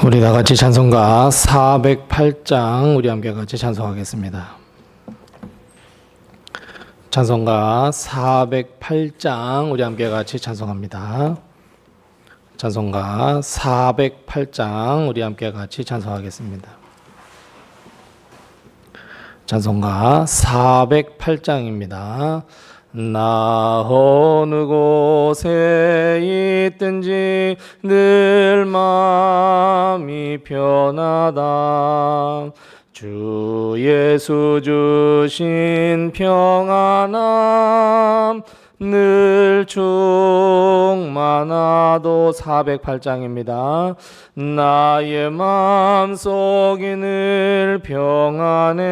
우리 다 같이 찬송가 408장 우리 함께 같이 찬송하겠습니다. 찬송가 408장 우리 함께 같이 찬송합니다. 찬송가 408장 우리 함께 같이 찬송하겠습니다. 찬송가 408장입니다. 나 어느 곳에 있든지 늘 마음이 편하다. 주 예수 주신 평안함 늘 충만하도. 408장입니다. 나의 마음속이 늘 평안해.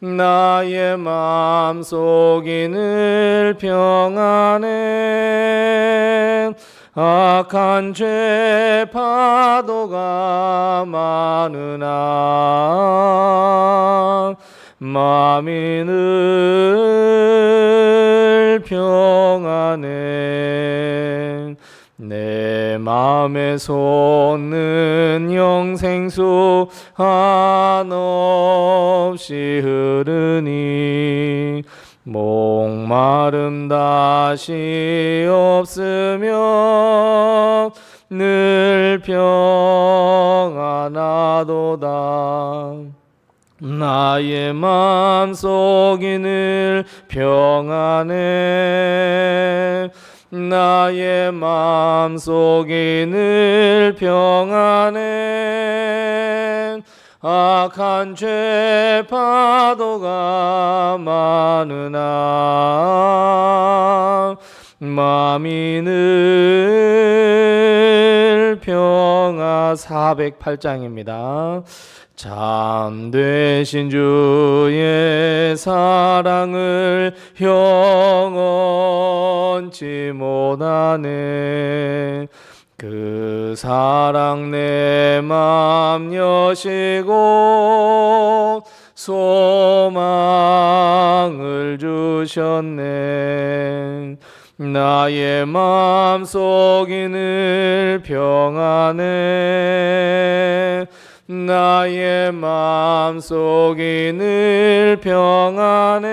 나의 마음속이 늘 평안해. 악한 죄 파도가 많으나 마음이 늘 평안해. 내 마음에 솟는 영생수 한없이 흐르니 목마름 다시 없으며 늘 평안하도다. 나의 마음속이 늘 평안해. 나의 마음속이 늘 평안해. 악한 죄 파도가 많으나 마음이 늘 평안. 408장입니다. 참되신 주의 사랑을 영원치 못하네. 그 사랑 내 맘 여시고 소망을 주셨네. 나의 마음속이 늘 평안해. 나의 마음속이 늘 평안해.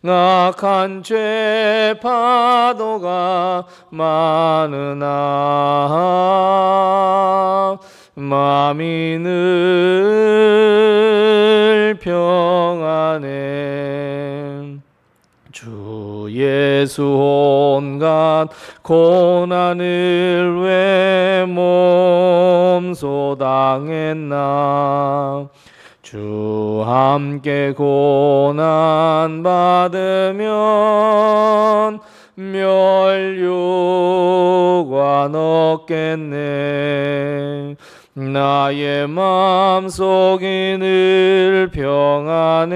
악한 죄 파도가 많으나 마음이 늘 평안해. 주 예수 온갖 고난을 왜 몸소 당했나. 주 함께 고난 받으면 멸류관 얻겠네. 나의 마음속이 늘 평안해.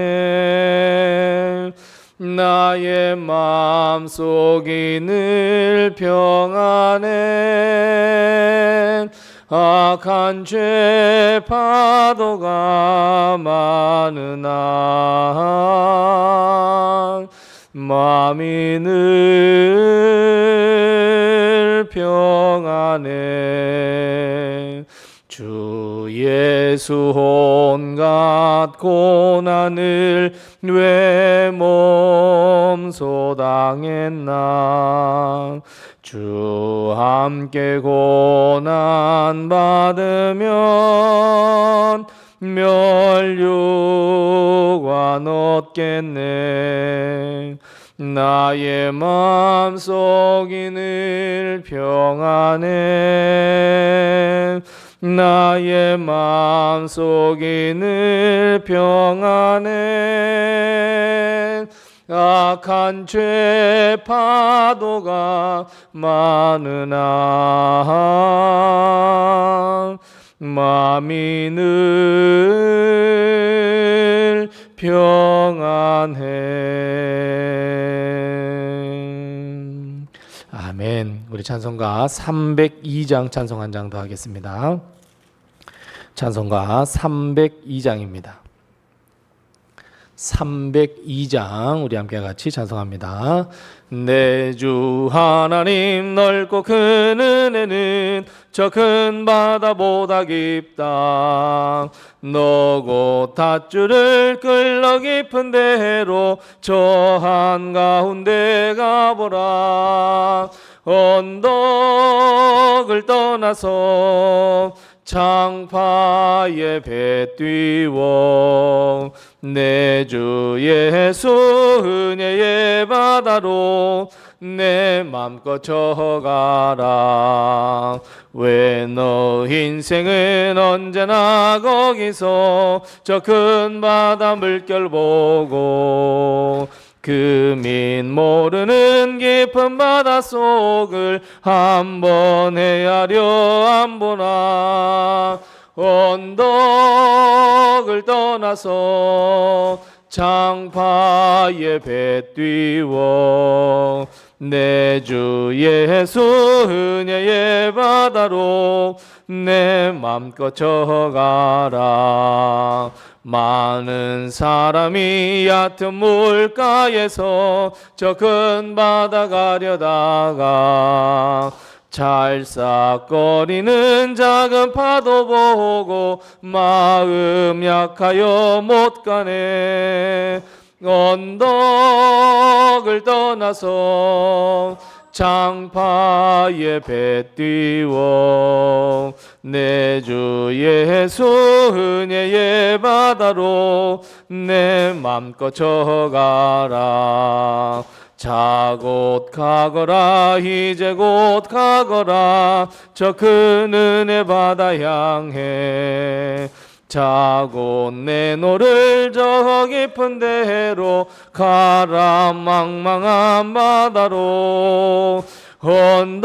나의 마음속이 늘 평안해. 악한 죄 파도가 많으나 마음이 늘 평안해. 주 예수 온갖 고난을 왜 몸소 당했나. 주 함께 고난 받으면 멸류관 얻겠네. 나의 마음속이 늘 평안해. 나의 마음속이 늘 평안해. 악한 죄 파도가 많으나 마음이 늘 평안해. 아멘. 우리 찬송가 302장 찬송 한 장 더 하겠습니다. 찬송가 302장입니다. 302장 우리 함께 같이 찬송합니다. 내 주 하나님 넓고 큰 은혜는 저 큰 바다보다 깊다. 너고 닷줄을 끌러 깊은 데로 저 한가운데 가보라. 언덕을 떠나서 창파에 배 띄워 내 주 예수 은혜의 바다로 내 맘껏 져가라. 왜 너 인생은 언제나 거기서 저 큰 바다 물결 보고 금인 모르는 깊은 바닷속을 한번 헤아려 안 보나. 언덕을 떠나서 창파에 배 띄워 내 주 예수 은혜의 바다로 내 맘껏 져가라. 많은 사람이 얕은 물가에서 저 큰 바다 가려다가 찰싹거리는 작은 파도 보고 마음 약하여 못 가네. 언덕을 떠나서 창파에 배 띄워 내 주 예수 은혜의 바다로 내 맘껏 져가라. 자 곧 가거라 이제 곧 가거라 저 큰 은혜 바다 향해. 자 곧 내 노를 저 깊은 데로 가라 망망한 바다로. 언덕을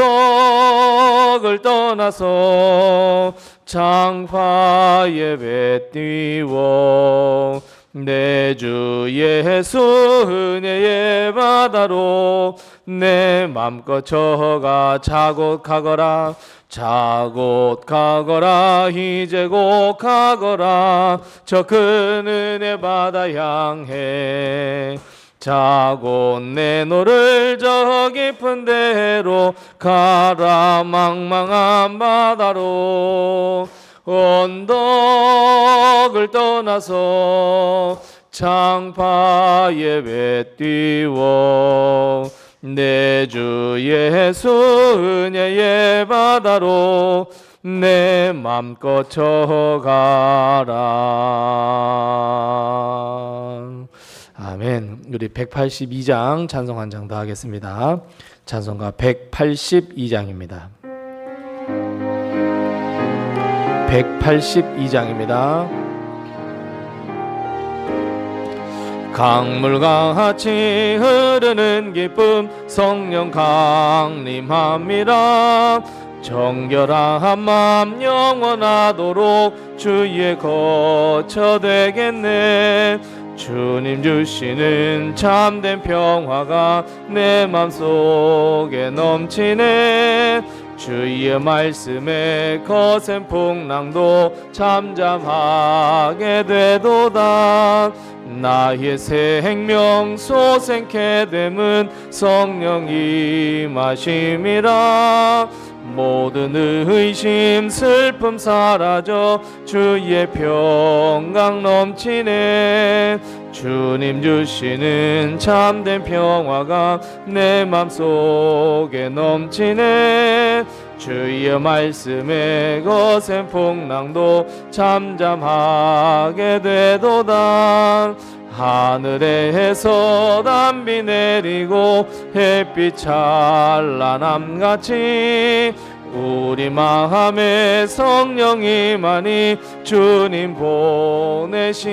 떠나서 창파에 배 띄워 내 주 예수 은혜의 바다로 내 맘껏 져가. 자 곧 가거라 자 곧 가거라 이제 곧 가거라 저 큰 은혜 바다 향해. 자 곧 내 노를 저 깊은 데로 가라 망망한 바다로. 언덕을 떠나서 창파에 배 띄워 내 주 예수 은혜의 바다로 내 맘껏 져가라. 아멘. 우리 182장 찬송 한 장 더 하겠습니다. 찬송가 182장입니다. 182장입니다. 강물같이 흐르는 기쁨 성령 강림합니다. 정결한 맘 영원하도록 주의 거처 되겠네. 주님 주시는 참된 평화가 내 맘속에 넘치네. 주의 말씀에 거센 풍랑도 잠잠하게 되도다. 나의 생명 솟생케 됨은 성령 임하심이라. 모든 의심 슬픔 사라져 주의 평강 넘치네. 주님 주시는 참된 평화가 내 맘속에 넘치네. 주의 말씀에 거센 풍랑도 잠잠하게 되도다. 하늘에서 단비 내리고 햇빛 찬란함같이 우리 마음에 성령이 많이 주님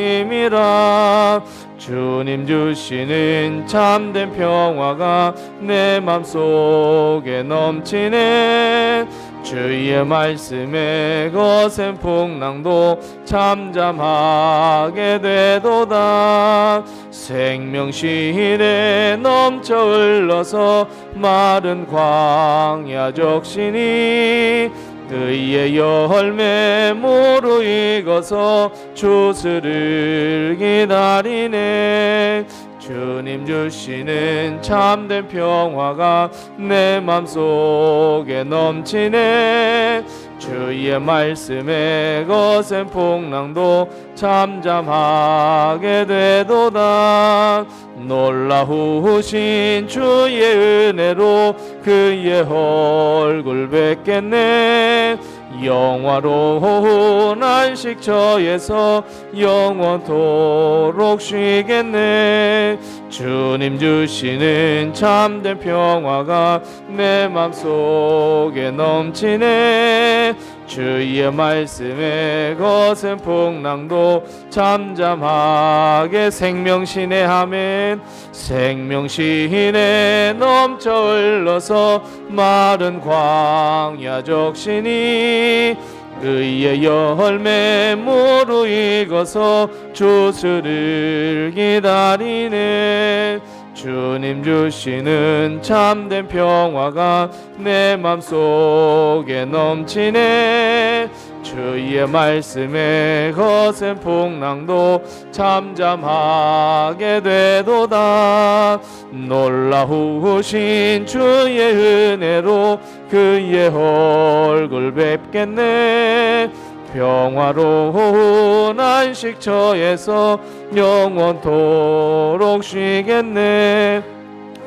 보내심이라. 주님 주시는 참된 평화가 내 맘속에 넘치네. 주의 말씀에 거센 풍랑도 잠잠하게 되도다. 생명실에 넘쳐 흘러서 마른 광야 적시니 의의 열매 무르익어서 주스를 기다리네. 주님 주시는 참된 평화가 내 맘속에 넘치네. 주의 말씀에 거센 풍랑도 잠잠하게 되도다. 놀라우신 주의 은혜로 그의 얼굴 뵙겠네. 영화로운 안식처에서 영원토록 쉬겠네. 주님 주시는 참된 평화가 내 맘속에 넘치네. 주의 말씀에 거센 풍랑도 잠잠하게 생명신의 아멘. 생명신에 넘쳐 흘러서 마른 광야 적시니 의의 열매 무르익어서 주스를 기다리네. 주님 주시는 참된 평화가 내 맘속에 넘치네. 주의 말씀에 거센 풍랑도 잠잠하게 되도다. 놀라우신 주의 은혜로 그의 얼굴 뵙겠네. 평화로운 안식처에서 영원토록 쉬겠네.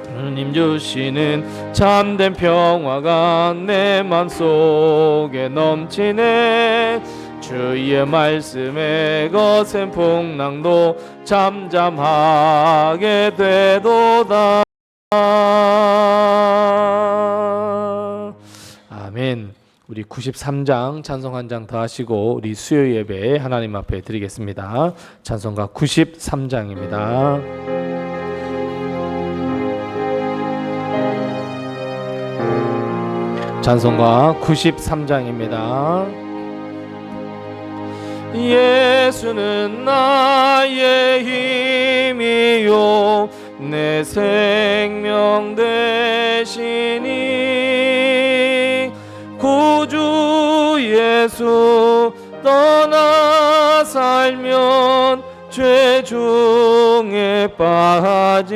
주님 주시는 참된 평화가 내 맘속에 넘치네. 주의 말씀에 거센 풍랑도 잠잠하게 되도다. 아멘. 우리 93장 찬송 한 장 더 하시고 우리 수요 예배 하나님 앞에 드리겠습니다. 찬송가 93장입니다. 찬송가 93장입니다. 예수는 나의 힘이요 내 생명 되시니 구주 예수 떠나 살면 죄 중에 빠지니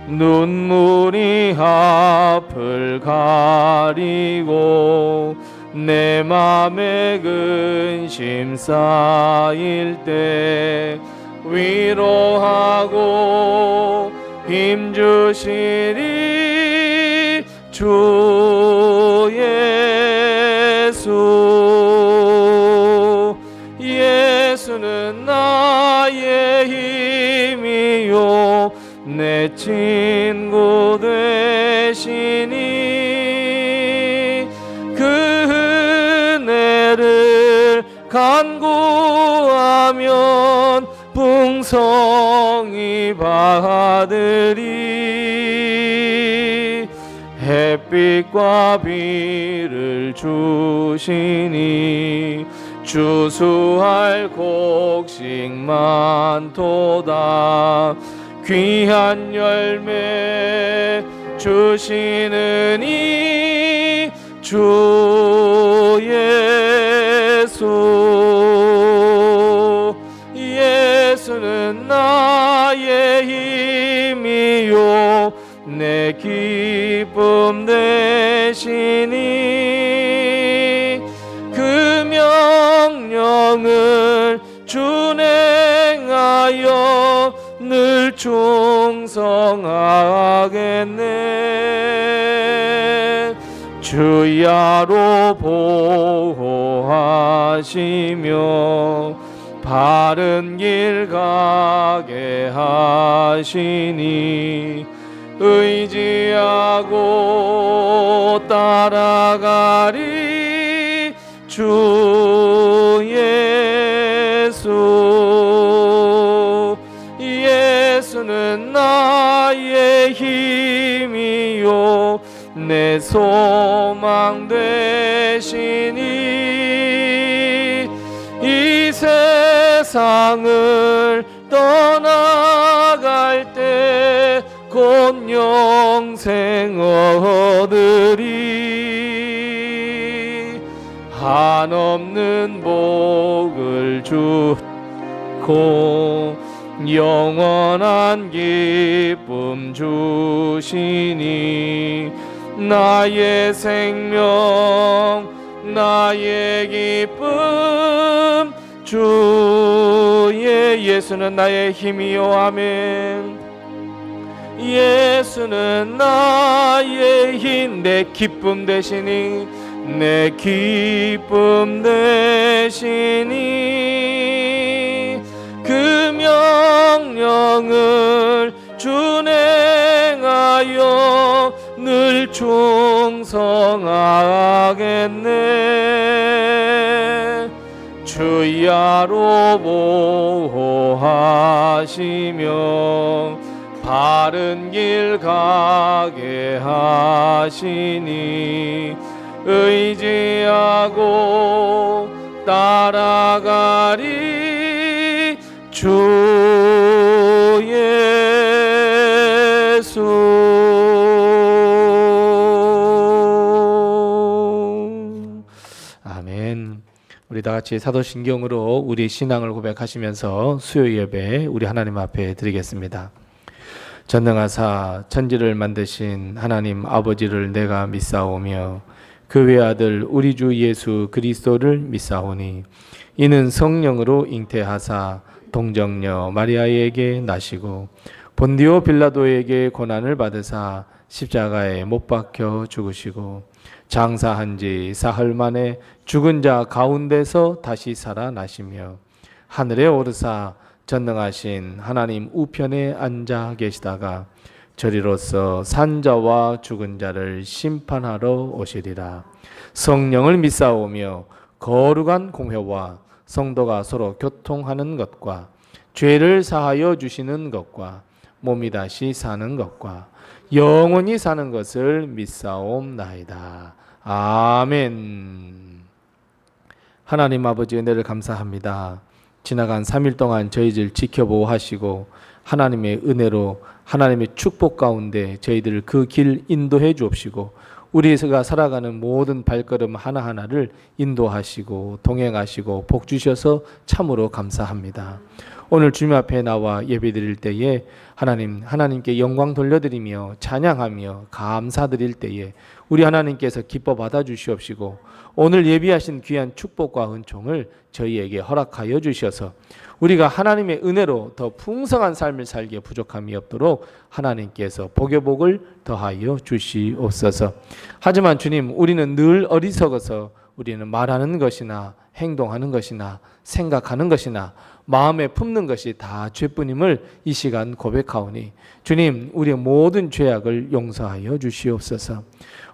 눈물이 앞을 가리고 내 맘에 근심 쌓일 때 위로하고 힘주시리 주 예수. 예수는 나의 힘이요 내 친구 되시니 그 은혜를 간구하면 풍성히 받으리. 햇빛과 비를 주시니 주수할 곡식 많도다. 귀한 열매 주시느니 주 예수. 예수는 나의 힘이요 내 기쁨 되시니 그 명령을 준행하여 늘 충성하겠네. 주야로 보호하시며 바른 길 가게 하시니 의지하고 따라가리 주 예수. 예수는 나의 힘이요 내 소망 되시니 이 세상을 떠나갈 때 곧 곧 영생 얻으리. 한없는 복을 주고 영원한 기쁨 주시니 나의 생명 나의 기쁨 주의 예수는 나의 힘이요 아멘. 예수는 나의 힘 내 기쁨 되시니 내 기쁨 되시니 그 명령을 준행하여 늘 충성하겠네. 주야로 보호하시며 바른 길 가게 하시니 의지하고 따라가리 주 예수. 아멘. 우리 다 같이 사도신경으로 우리 신앙을 고백하시면서 수요 예배 우리 하나님 앞에 드리겠습니다. 전능하사 천지를 만드신 하나님 아버지를 내가 믿사오며 그 외아들 우리 주 예수 그리스도를 믿사오니 이는 성령으로 잉태하사 동정녀 마리아에게 나시고 본디오 빌라도에게 고난을 받으사 십자가에 못 박혀 죽으시고 장사한 지 사흘 만에 죽은 자 가운데서 다시 살아나시며 하늘에 오르사 전능하신 하나님 우편에 앉아 계시다가 저리로서 산자와 죽은 자를 심판하러 오시리라. 성령을 믿사오며 거룩한 공회와 성도가 서로 교통하는 것과 죄를 사하여 주시는 것과 몸이 다시 사는 것과 영원히 사는 것을 믿사옵나이다. 아멘. 하나님 아버지 은혜를 감사합니다. 지나간 3일 동안 저희들 지켜보호하시고 하나님의 은혜로 하나님의 축복 가운데 저희들을 그 길 인도해 주옵시고 우리가 살아가는 모든 발걸음 하나하나를 인도하시고 동행하시고 복 주셔서 참으로 감사합니다. 오늘 주님 앞에 나와 예배드릴 때에 하나님께 영광 돌려드리며 찬양하며 감사드릴 때에 우리 하나님께서 기뻐 받아주시옵시고 오늘 예비하신 귀한 축복과 은총을 저희에게 허락하여 주셔서 우리가 하나님의 은혜로 더 풍성한 삶을 살기에 부족함이 없도록 하나님께서 복의 복을 더하여 주시옵소서. 하지만 주님, 우리는 늘 어리석어서 우리는 말하는 것이나 행동하는 것이나 생각하는 것이나 마음에 품는 것이 다 죄뿐임을 이 시간 고백하오니 주님, 우리의 모든 죄악을 용서하여 주시옵소서.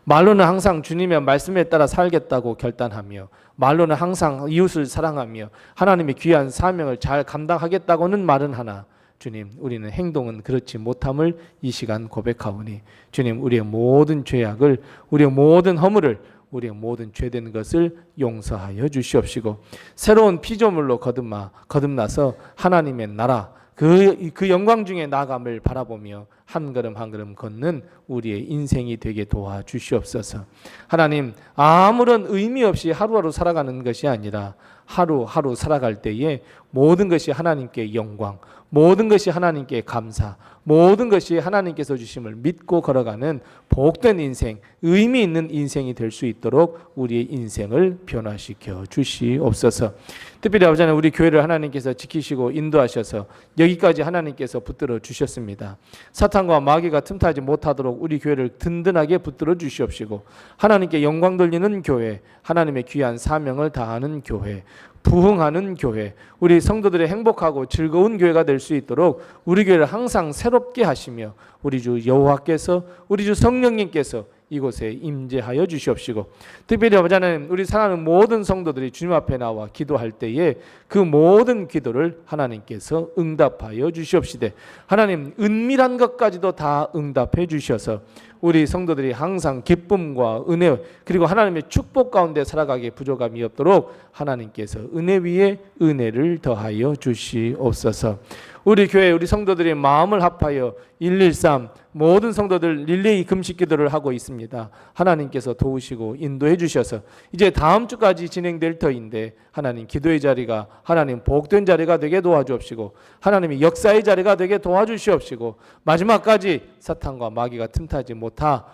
말로는 항상 주님의 말씀에 따라 살겠다고 결단하며 말로는 항상 이웃을 사랑하며 하나님의 귀한 사명을 잘 감당하겠다고는 말은 하나 주님, 우리는 행동은 그렇지 못함을 이 시간 고백하오니 주님, 우리의 모든 죄악을, 우리의 모든 허물을, 우리의 모든 죄된 것을 용서하여 주시옵시고 새로운 피조물로 거듭나서 하나님의 나라 그 영광 중에 나아감을 바라보며 한 걸음 한 걸음 걷는 우리의 인생이 되게 도와주시옵소서. 하나님, 아무런 의미 없이 하루하루 살아가는 것이 아니라 하루하루 살아갈 때에 모든 것이 하나님께 영광, 모든 것이 하나님께 감사, 모든 것이 하나님께서 주심을 믿고 걸어가는 복된 인생, 의미 있는 인생이 될 수 있도록 우리의 인생을 변화시켜 주시옵소서. 특별히 아버지 하나님, 우리 교회를 하나님께서 지키시고 인도하셔서 여기까지 하나님께서 붙들어 주셨습니다. 사탄과 마귀가 틈타지 못하도록 우리 교회를 든든하게 붙들어 주시옵시고 하나님께 영광 돌리는 교회, 하나님의 귀한 사명을 다하는 교회, 부흥하는 교회, 우리 성도들의 행복하고 즐거운 교회가 될 수 있도록 우리 교회를 항상 새롭게 하시며 우리 주 여호와께서, 우리 주 성령님께서 이곳에 임재하여 주시옵시고 특별히 아버지 하나님, 우리 사랑하는 모든 성도들이 주님 앞에 나와 기도할 때에 그 모든 기도를 하나님께서 응답하여 주시옵시되 하나님, 은밀한 것까지도 다 응답해 주셔서 우리 성도들이 항상 기쁨과 은혜 그리고 하나님의 축복 가운데 살아가기에 부족함이 없도록 하나님께서 은혜 위에 은혜를 더하여 주시옵소서. 우리 교회 우리 성도들이 마음을 합하여 113 모든 성도들 릴레이 금식 기도를 하고 있습니다. 하나님께서 도우시고 인도해 주셔서 이제 다음 주까지 진행될 터인데 하나님 기도의 자리가 하나님 복된 자리가 되게 도와주옵시고 하나님이 역사의 자리가 되게 도와주시옵시고 마지막까지 사탄과 마귀가 틈타지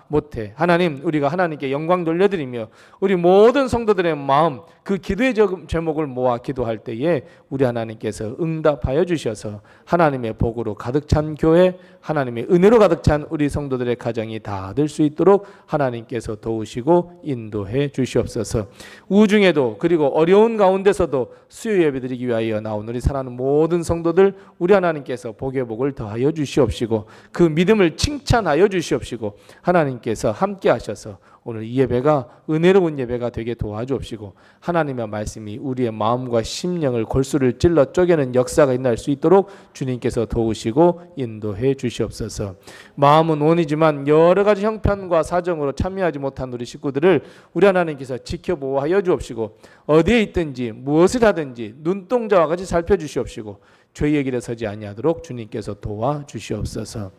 못해 하나님 우리가 하나님께 영광 돌려드리며 우리 모든 성도들의 마음 그 기도의 제목을 모아 기도할 때에 우리 하나님께서 응답하여 주셔서 하나님의 복으로 가득 찬 교회 하나님의 은혜로 가득 찬 우리 성도들의 가정이 다 될 수 있도록 하나님께서 도우시고 인도해 주시옵소서. 우중에도 그리고 어려운 가운데서도 수요 예배드리기 위하여 나온 우리 사랑하는 모든 성도들 우리 하나님께서 복의 복을 더하여 주시옵시고 그 믿음을 칭찬하여 주시옵시고 하나님께서 함께 하셔서 오늘 이 예배가 은혜로운 예배가 되게 도와주옵시고 하나님의 말씀이 우리의 마음과 심령을 골수를 찔러 쪼개는 역사가 일어날 수 있도록 주님께서 도우시고 인도해 주시옵소서. 마음은 원이지만 여러 가지 형편과 사정으로 참여하지 못한 우리 식구들을 우리 하나님께서 지켜보호하여 주옵시고 어디에 있든지 무엇을 하든지 눈동자와 같이 살펴주시옵시고 죄의 길에 서지 아니하도록 주님께서 도와주시옵소서.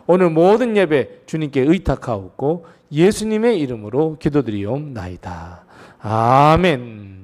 오늘 모든 예배 주님께 의탁하옵고 예수님의 이름으로 기도드리옵나이다. 아멘.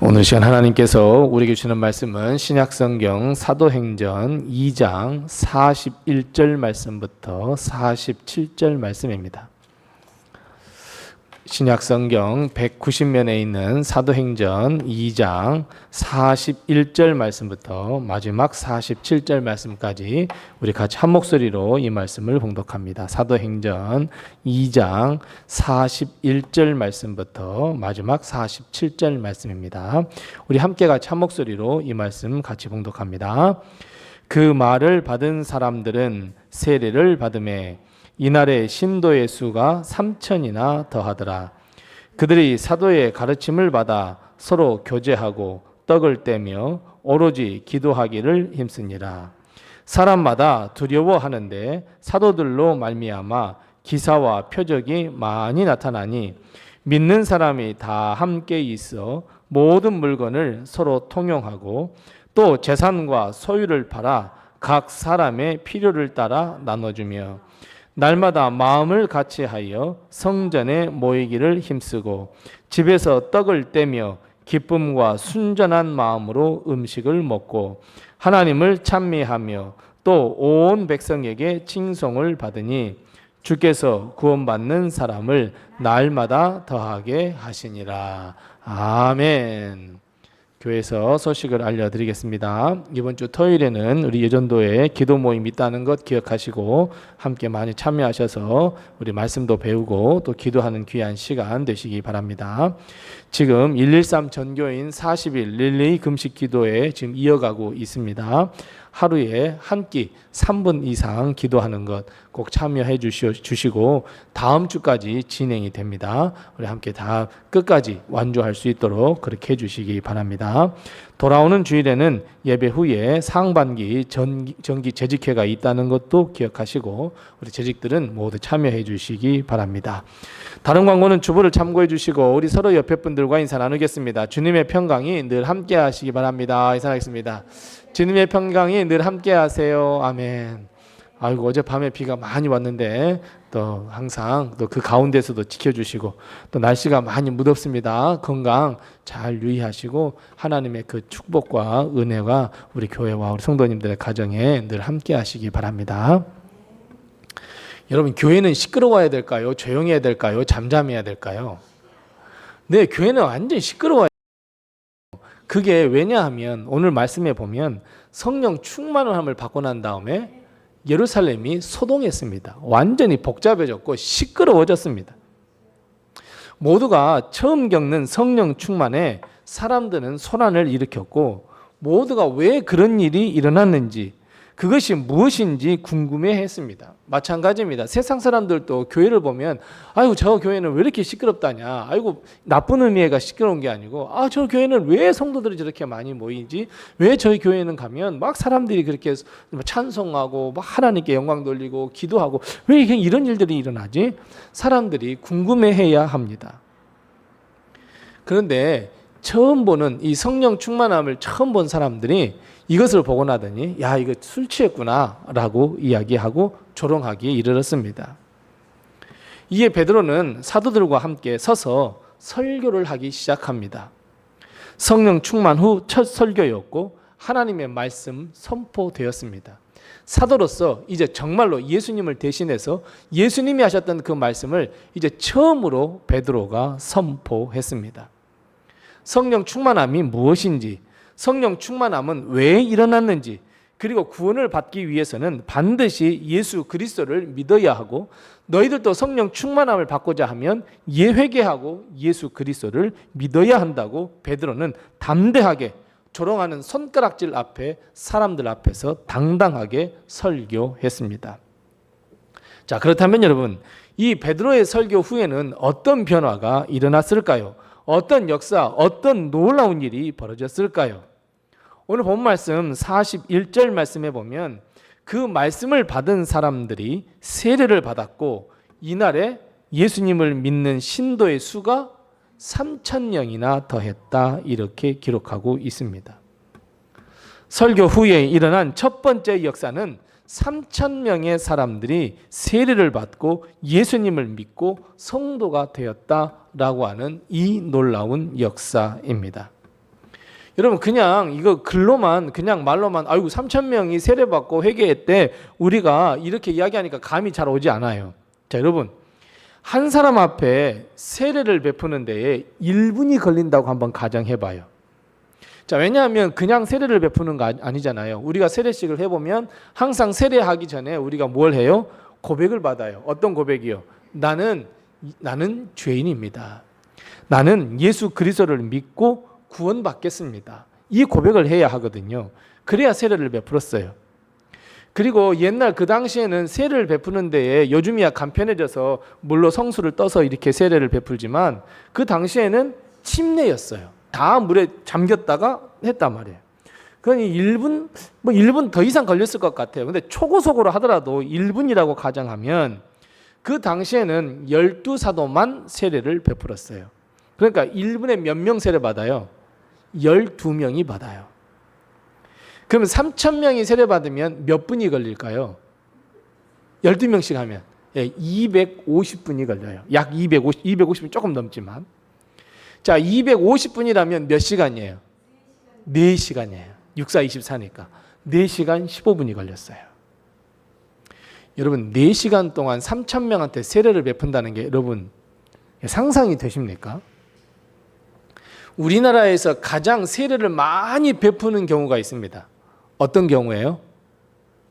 오늘 시간 하나님께서 우리에게 주시는 말씀은 신약성경 사도행전 2장 41절 말씀부터 47절 말씀입니다. 신약성경 190면에 있는 사도행전 2장 41절 말씀부터 마지막 47절 말씀까지 우리 같이 한 목소리로 이 말씀을 봉독합니다. 사도행전 2장 41절 말씀부터 마지막 47절 말씀입니다. 우리 함께 같이 한 목소리로 이 말씀 같이 봉독합니다. 그 말을 받은 사람들은 세례를 받음에 이날에 신도의 수가 3,000이나 더하더라. 그들이 사도의 가르침을 받아 서로 교제하고 떡을 떼며 오로지 기도하기를 힘쓰니라. 사람마다 두려워하는데 사도들로 말미암아 기사와 표적이 많이 나타나니 믿는 사람이 다 함께 있어 모든 물건을 서로 통용하고 또 재산과 소유를 팔아 각 사람의 필요를 따라 나눠주며 날마다 마음을 같이하여 성전에 모이기를 힘쓰고 집에서 떡을 떼며 기쁨과 순전한 마음으로 음식을 먹고 하나님을 찬미하며 또 온 백성에게 칭송을 받으니 주께서 구원받는 사람을 날마다 더하게 하시니라. 아멘. 교회에서 소식을 알려드리겠습니다. 이번 주 토요일에는 우리 예전도에 기도 모임이 있다는 것 기억하시고 함께 많이 참여하셔서 우리 말씀도 배우고 또 기도하는 귀한 시간 되시기 바랍니다. 지금 113 전교인 40일 릴레이 금식 기도에 지금 이어가고 있습니다. 하루에 한 끼 3분 이상 기도하는 것 꼭 참여해 주시고 다음 주까지 진행이 됩니다. 우리 함께 다 끝까지 완주할 수 있도록 그렇게 해주시기 바랍니다. 돌아오는 주일에는 예배 후에 상반기 정기 재직회가 있다는 것도 기억하시고 우리 재직들은 모두 참여해 주시기 바랍니다. 다른 광고는 주보를 참고해 주시고 우리 서로 옆에 분들과 인사 나누겠습니다. 주님의 평강이 늘 함께 하시기 바랍니다. 인사하겠습니다. 주님의 평강이 늘 함께 하세요. 아멘. 아이고 어젯밤에 비가 많이 왔는데 또 항상 또 그 가운데서도 지켜주시고 또 날씨가 많이 무덥습니다. 건강 잘 유의하시고 하나님의 그 축복과 은혜가 우리 교회와 우리 성도님들의 가정에 늘 함께 하시기 바랍니다. 여러분 교회는 시끄러워야 될까요? 조용해야 될까요? 잠잠해야 될까요? 네, 교회는 완전히 시끄러워야 돼요. 그게 왜냐하면 오늘 말씀에 보면 성령 충만함을 받고 난 다음에 예루살렘이 소동했습니다. 완전히 복잡해졌고 시끄러워졌습니다. 모두가 처음 겪는 성령 충만에 사람들은 소란을 일으켰고 모두가 왜 그런 일이 일어났는지 그것이 무엇인지 궁금해했습니다. 마찬가지입니다. 세상 사람들도 교회를 보면 아이고 저 교회는 왜 이렇게 시끄럽다냐, 아이고 나쁜 의미가 시끄러운 게 아니고 저 교회는 왜 성도들이 저렇게 많이 모이지, 왜 저희 교회는 가면 막 사람들이 그렇게 찬송하고 막 하나님께 영광 돌리고 기도하고 왜 이런 일들이 일어나지? 사람들이 궁금해해야 합니다. 그런데 처음 보는 이 성령 충만함을 처음 본 사람들이 이것을 보고 나더니 야, 이거 술 취했구나 라고 이야기하고 조롱하기에 이르렀습니다. 이에 베드로는 사도들과 함께 서서 설교를 하기 시작합니다. 성령 충만 후 첫 설교였고 하나님의 말씀 선포되었습니다. 사도로서 이제 정말로 예수님을 대신해서 예수님이 하셨던 그 말씀을 이제 처음으로 베드로가 선포했습니다. 성령 충만함이 무엇인지, 성령 충만함은 왜 일어났는지, 그리고 구원을 받기 위해서는 반드시 예수 그리스도를 믿어야 하고, 너희들도 성령 충만함을 받고자 하면 예회개하고 예수 그리스도를 믿어야 한다고 베드로는 담대하게 조롱하는 손가락질 앞에 사람들 앞에서 당당하게 설교했습니다. 자, 그렇다면 여러분, 이 베드로의 설교 후에는 어떤 변화가 일어났을까요? 어떤 역사, 어떤 놀라운 일이 벌어졌을까요? 오늘 본 말씀 41절 말씀에 보면 그 말씀을 받은 사람들이 세례를 받았고 이날에 예수님을 믿는 신도의 수가 3,000명이나 더했다, 이렇게 기록하고 있습니다. 설교 후에 일어난 첫 번째 역사는 3,000명의 사람들이 세례를 받고 예수님을 믿고 성도가 되었다라고 하는 이 놀라운 역사입니다. 여러분, 그냥 이거 글로만, 그냥 말로만 아이고 3,000명이 세례받고 회개했대, 우리가 이렇게 이야기하니까 감이 잘 오지 않아요. 자, 여러분, 한 사람 앞에 세례를 베푸는 데에 1분이 걸린다고 한번 가정해봐요. 자, 왜냐하면 그냥 세례를 베푸는 거 아니잖아요. 우리가 세례식을 해보면 항상 세례하기 전에 우리가 뭘 해요? 고백을 받아요. 어떤 고백이요? 나는 죄인입니다. 나는 예수 그리스도를 믿고 구원받겠습니다. 이 고백을 해야 하거든요. 그래야 세례를 베풀었어요. 그리고 옛날 그 당시에는 세례를 베푸는 데에 요즘이야 간편해져서 물로 성수를 떠서 이렇게 세례를 베풀지만 그 당시에는 침례였어요. 다 물에 잠겼다가 했단 말이에요. 그러니 1분 더 이상 걸렸을 것 같아요. 근데 초고속으로 하더라도 1분이라고 가정하면 그 당시에는 12사도만 세례를 베풀었어요. 그러니까 1분에 몇 명 세례 받아요? 12명이 받아요. 그러면 3,000명이 세례 받으면 몇 분이 걸릴까요? 12명씩 하면 250분이 걸려요. 약 250분 조금 넘지만. 자, 250분이라면 몇 시간이에요? 4시간이에요. 6, 4, 24니까. 4시간 15분이 걸렸어요. 여러분, 4시간 동안 3,000명한테 세례를 베푼다는 게 여러분 상상이 되십니까? 우리나라에서 가장 세례를 많이 베푸는 경우가 있습니다. 어떤 경우예요?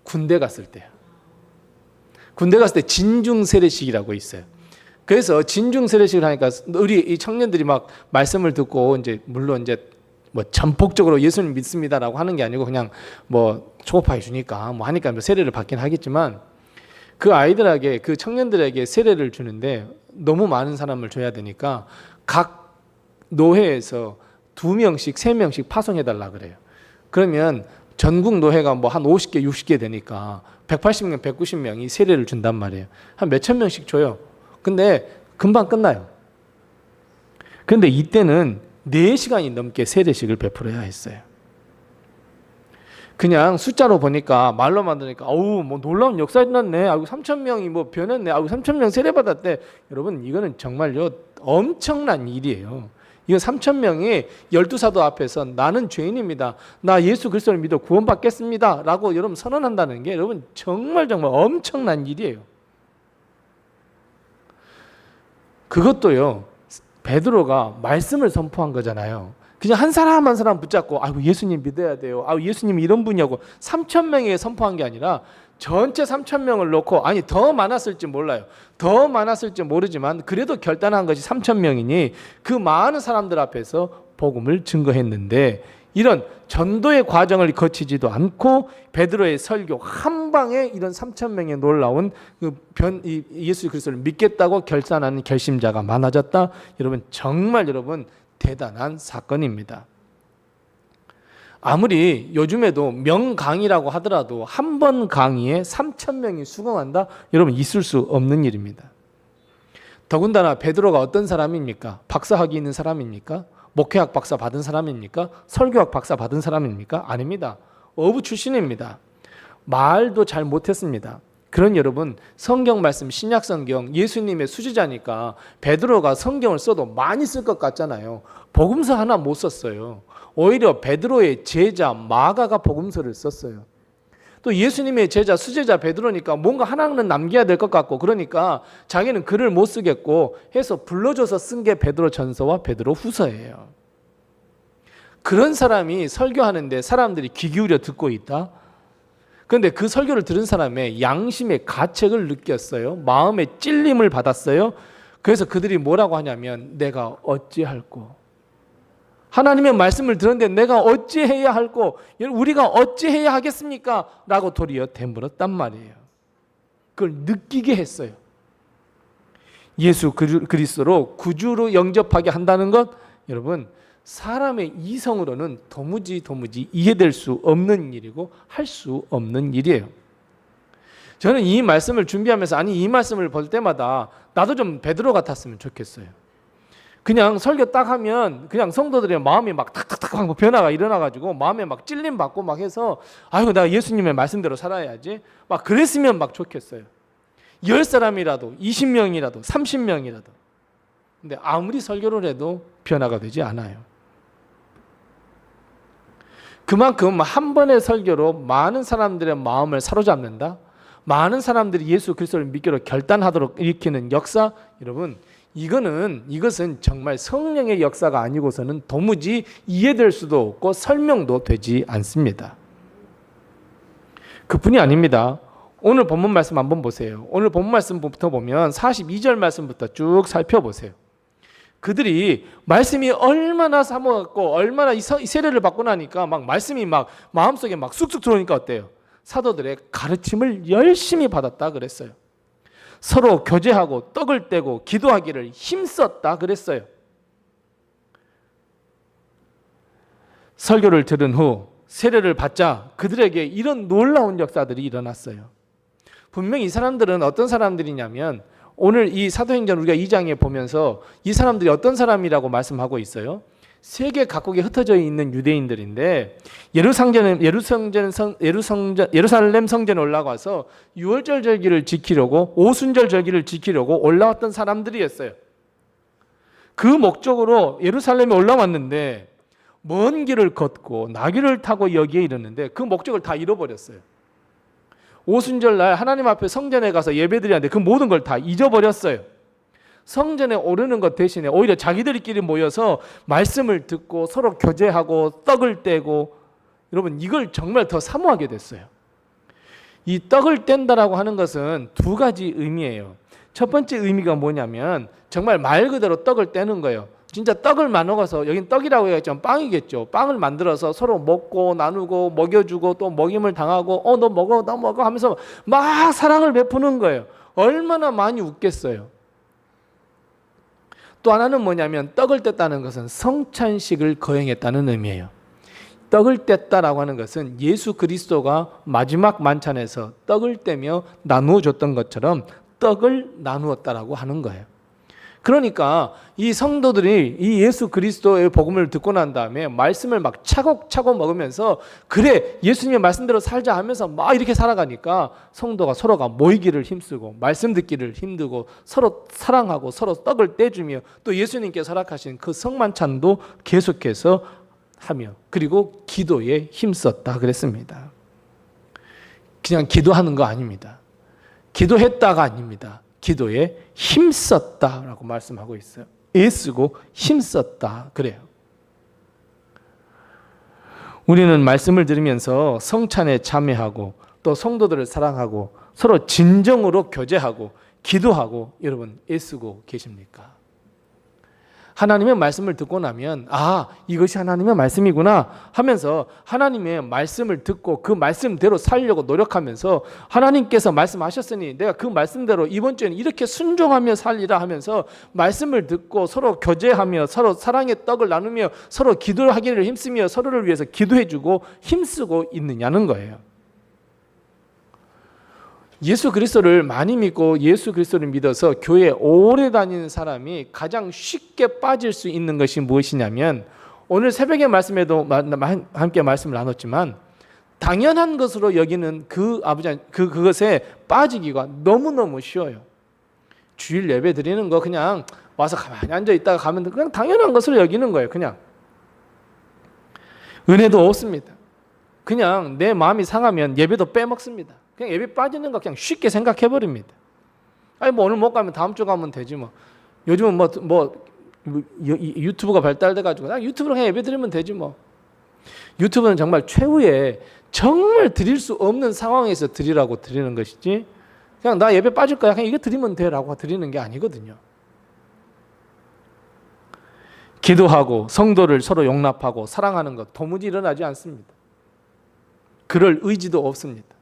군대 갔을 때요. 군대 갔을 때 진중 세례식이라고 있어요. 그래서 진중 세례식을 하니까 우리 이 청년들이 막 말씀을 듣고 이제 물론 이제 뭐 전폭적으로 예수님 믿습니다라고 하는 게 아니고 그냥 뭐 초급파에 주니까 뭐 하니까 뭐 세례를 받긴 하겠지만 그 아이들에게, 그 청년들에게 세례를 주는데 너무 많은 사람을 줘야 되니까 각 노회에서 2명씩 3명씩 파송해달라 그래요. 그러면 전국 노회가 뭐 한 50개 60개 되니까 180명 190명이 세례를 준단 말이에요. 한 몇천 명씩 줘요. 근데 금방 끝나요. 그런데 이때는 4시간이 넘게 세례식을 베풀어야 했어요. 그냥 숫자로 보니까, 말로만 들으니까 어우 뭐 놀라운 역사 일어났네, 아이고 3,000명이 뭐 변했네, 아이고 3,000명 세례 받았대. 여러분, 이거는 정말요 엄청난 일이에요. 이거 3,000명이 12사도 앞에서 나는 죄인입니다, 나 예수 그리스도를 믿어 구원받겠습니다 라고 여러분 선언한다는 게 여러분 정말 엄청난 일이에요. 그것도요 베드로가 말씀을 선포한 거잖아요. 그냥 한 사람 한 사람 붙잡고 아이고 예수님 믿어야 돼요, 아이고 예수님이 이런 분이냐고 3,000명에게 선포한 게 아니라 전체 3,000명을 놓고, 아니 더 많았을지 몰라요. 더 많았을지 모르지만 그래도 결단한 것이 3,000명이니 그 많은 사람들 앞에서 복음을 증거했는데, 이런 전도의 과정을 거치지도 않고 베드로의 설교 한 방에 이런 3천 명의 놀라운 예수 그리스도를 믿겠다고 결단하는 결심자가 많아졌다. 여러분 정말 여러분 대단한 사건입니다. 아무리 요즘에도 명강의라고 하더라도 한 번 강의에 3천 명이 수긍한다? 여러분 있을 수 없는 일입니다. 더군다나 베드로가 어떤 사람입니까? 박사학위 있는 사람입니까? 목회학 박사 받은 사람입니까? 설교학 박사 받은 사람입니까? 아닙니다. 어부 출신입니다. 말도 잘 못했습니다. 그런 여러분 성경 말씀 신약 성경 예수님의 수지자니까 베드로가 성경을 써도 많이 쓸 것 같잖아요. 복음서 하나 못 썼어요. 오히려 베드로의 제자 마가가 복음서를 썼어요. 또 예수님의 제자 수제자 베드로니까 뭔가 하나는 남겨야 될 것 같고 그러니까 자기는 글을 못 쓰겠고 해서 불러줘서 쓴 게 베드로 전서와 베드로 후서예요. 그런 사람이 설교하는데 사람들이 귀 기울여 듣고 있다. 그런데 그 설교를 들은 사람의 양심의 가책을 느꼈어요. 마음의 찔림을 받았어요. 그래서 그들이 뭐라고 하냐면 내가 어찌할꼬. 하나님의 말씀을 들었는데 내가 어찌해야 할꼬. 우리가 어찌해야 하겠습니까? 라고 도리어 되물었단 말이에요. 그걸 느끼게 했어요. 예수 그리스도로 구주로 영접하게 한다는 것 여러분 사람의 이성으로는 도무지 이해될 수 없는 일이고 할 수 없는 일이에요. 저는 이 말씀을 준비하면서 이 말씀을 볼 때마다 나도 좀 베드로 같았으면 좋겠어요. 그냥 설교 딱 하면 그냥 성도들의 마음이 막 탁탁탁 하고 변화가 일어나가지고 마음에 막 찔림 받고 막 해서 아이고 내가 예수님의 말씀대로 살아야지 막 그랬으면 막 좋겠어요. 10사람이라도 20명이라도 30명이라도 근데 아무리 설교를 해도 변화가 되지 않아요. 그만큼 한 번의 설교로 많은 사람들의 마음을 사로잡는다. 많은 사람들이 예수 그리스도를 믿기로 결단하도록 일으키는 역사 여러분 이것은 정말 성령의 역사가 아니고서는 도무지 이해될 수도 없고 설명도 되지 않습니다. 그뿐이 아닙니다. 오늘 본문 말씀 한번 보세요. 오늘 본문 말씀부터 보면 42절 말씀부터 쭉 살펴보세요. 그들이 말씀이 얼마나 사모했고 얼마나 이 세례를 받고 나니까 막 말씀이 막 마음속에 막 쑥쑥 들어오니까 어때요? 사도들의 가르침을 열심히 받았다 그랬어요. 서로 교제하고 떡을 떼고 기도하기를 힘썼다 그랬어요. 설교를 들은 후 세례를 받자 그들에게 이런 놀라운 역사들이 일어났어요. 분명히 이 사람들은 어떤 사람들이냐면 오늘 이 사도행전 우리가 2장에 보면서 이 사람들이 어떤 사람이라고 말씀하고 있어요. 세계 각국에 흩어져 있는 유대인들인데 예루살렘 성전에 올라가서 유월절 절기를 지키려고 오순절 절기를 지키려고 올라왔던 사람들이었어요. 그 목적으로 예루살렘에 올라왔는데 먼 길을 걷고 나귀를 타고 여기에 이르는데 그 목적을 다 잃어버렸어요. 오순절 날 하나님 앞에 성전에 가서 예배드리는데 그 모든 걸 다 잊어버렸어요. 성전에 오르는 것 대신에 오히려 자기들끼리 모여서 말씀을 듣고 서로 교제하고 떡을 떼고 여러분 이걸 정말 더 사모하게 됐어요. 이 떡을 뗀다라고 하는 것은 두 가지 의미예요. 첫 번째 의미가 뭐냐면 정말 말 그대로 떡을 떼는 거예요. 진짜 떡을 나눠서 여긴 떡이라고 해야겠지만 빵이겠죠. 빵을 만들어서 서로 먹고 나누고 먹여주고 또 먹임을 당하고 너 먹어 나 먹어 하면서 막 사랑을 베푸는 거예요. 얼마나 많이 웃겠어요. 또 하나는 뭐냐면 떡을 뗐다는 것은 성찬식을 거행했다는 의미예요. 떡을 뗐다라고 하는 것은 예수 그리스도가 마지막 만찬에서 떡을 떼며 나누어 줬던 것처럼 떡을 나누었다라고 하는 거예요. 그러니까 이 성도들이 이 예수 그리스도의 복음을 듣고 난 다음에 말씀을 막 차곡차곡 먹으면서 그래 예수님의 말씀대로 살자 하면서 막 이렇게 살아가니까 성도가 서로가 모이기를 힘쓰고 말씀 듣기를 힘들고 서로 사랑하고 서로 떡을 떼주며 또 예수님께서 허락하신 그 성만찬도 계속해서 하며 그리고 기도에 힘썼다 그랬습니다. 그냥 기도하는 거 아닙니다. 기도했다가 아닙니다. 기도에 힘썼다라고 말씀하고 있어요. 애쓰고 힘썼다 그래요. 우리는 말씀을 들으면서 성찬에 참여하고 또 성도들을 사랑하고 서로 진정으로 교제하고 기도하고 여러분 애쓰고 계십니까? 하나님의 말씀을 듣고 나면 이것이 하나님의 말씀이구나 하면서 하나님의 말씀을 듣고 그 말씀대로 살려고 노력하면서 하나님께서 말씀하셨으니 내가 그 말씀대로 이번 주에는 이렇게 순종하며 살리라 하면서 말씀을 듣고 서로 교제하며 서로 사랑의 떡을 나누며 서로 기도하기를 힘쓰며 서로를 위해서 기도해주고 힘쓰고 있느냐는 거예요. 예수 그리스도를 많이 믿고 예수 그리스도를 믿어서 교회 오래 다니는 사람이 가장 쉽게 빠질 수 있는 것이 무엇이냐면, 오늘 새벽의 말씀에도 함께 말씀을 나눴지만 당연한 것으로 여기는 그것에 빠지기가 너무너무 쉬워요. 주일 예배 드리는 거 그냥 와서 가만히 앉아 있다가 가면 그냥 당연한 것으로 여기는 거예요. 그냥 은혜도 없습니다. 그냥 내 마음이 상하면 예배도 빼먹습니다. 그냥 예배 빠지는 거 그냥 쉽게 생각해 버립니다. 오늘 못 가면 다음 주 가면 되지 뭐. 요즘은 유튜브가 발달돼 가지고 유튜브로 그냥 예배 드리면 되지 뭐. 유튜브는 정말 최후의 정말 드릴 수 없는 상황에서 드리라고 드리는 것이지, 그냥 나 예배 빠질 거야 그냥 이거 드리면 돼라고 드리는 게 아니거든요. 기도하고 성도를 서로 용납하고 사랑하는 것 도무지 일어나지 않습니다. 그럴 의지도 없습니다.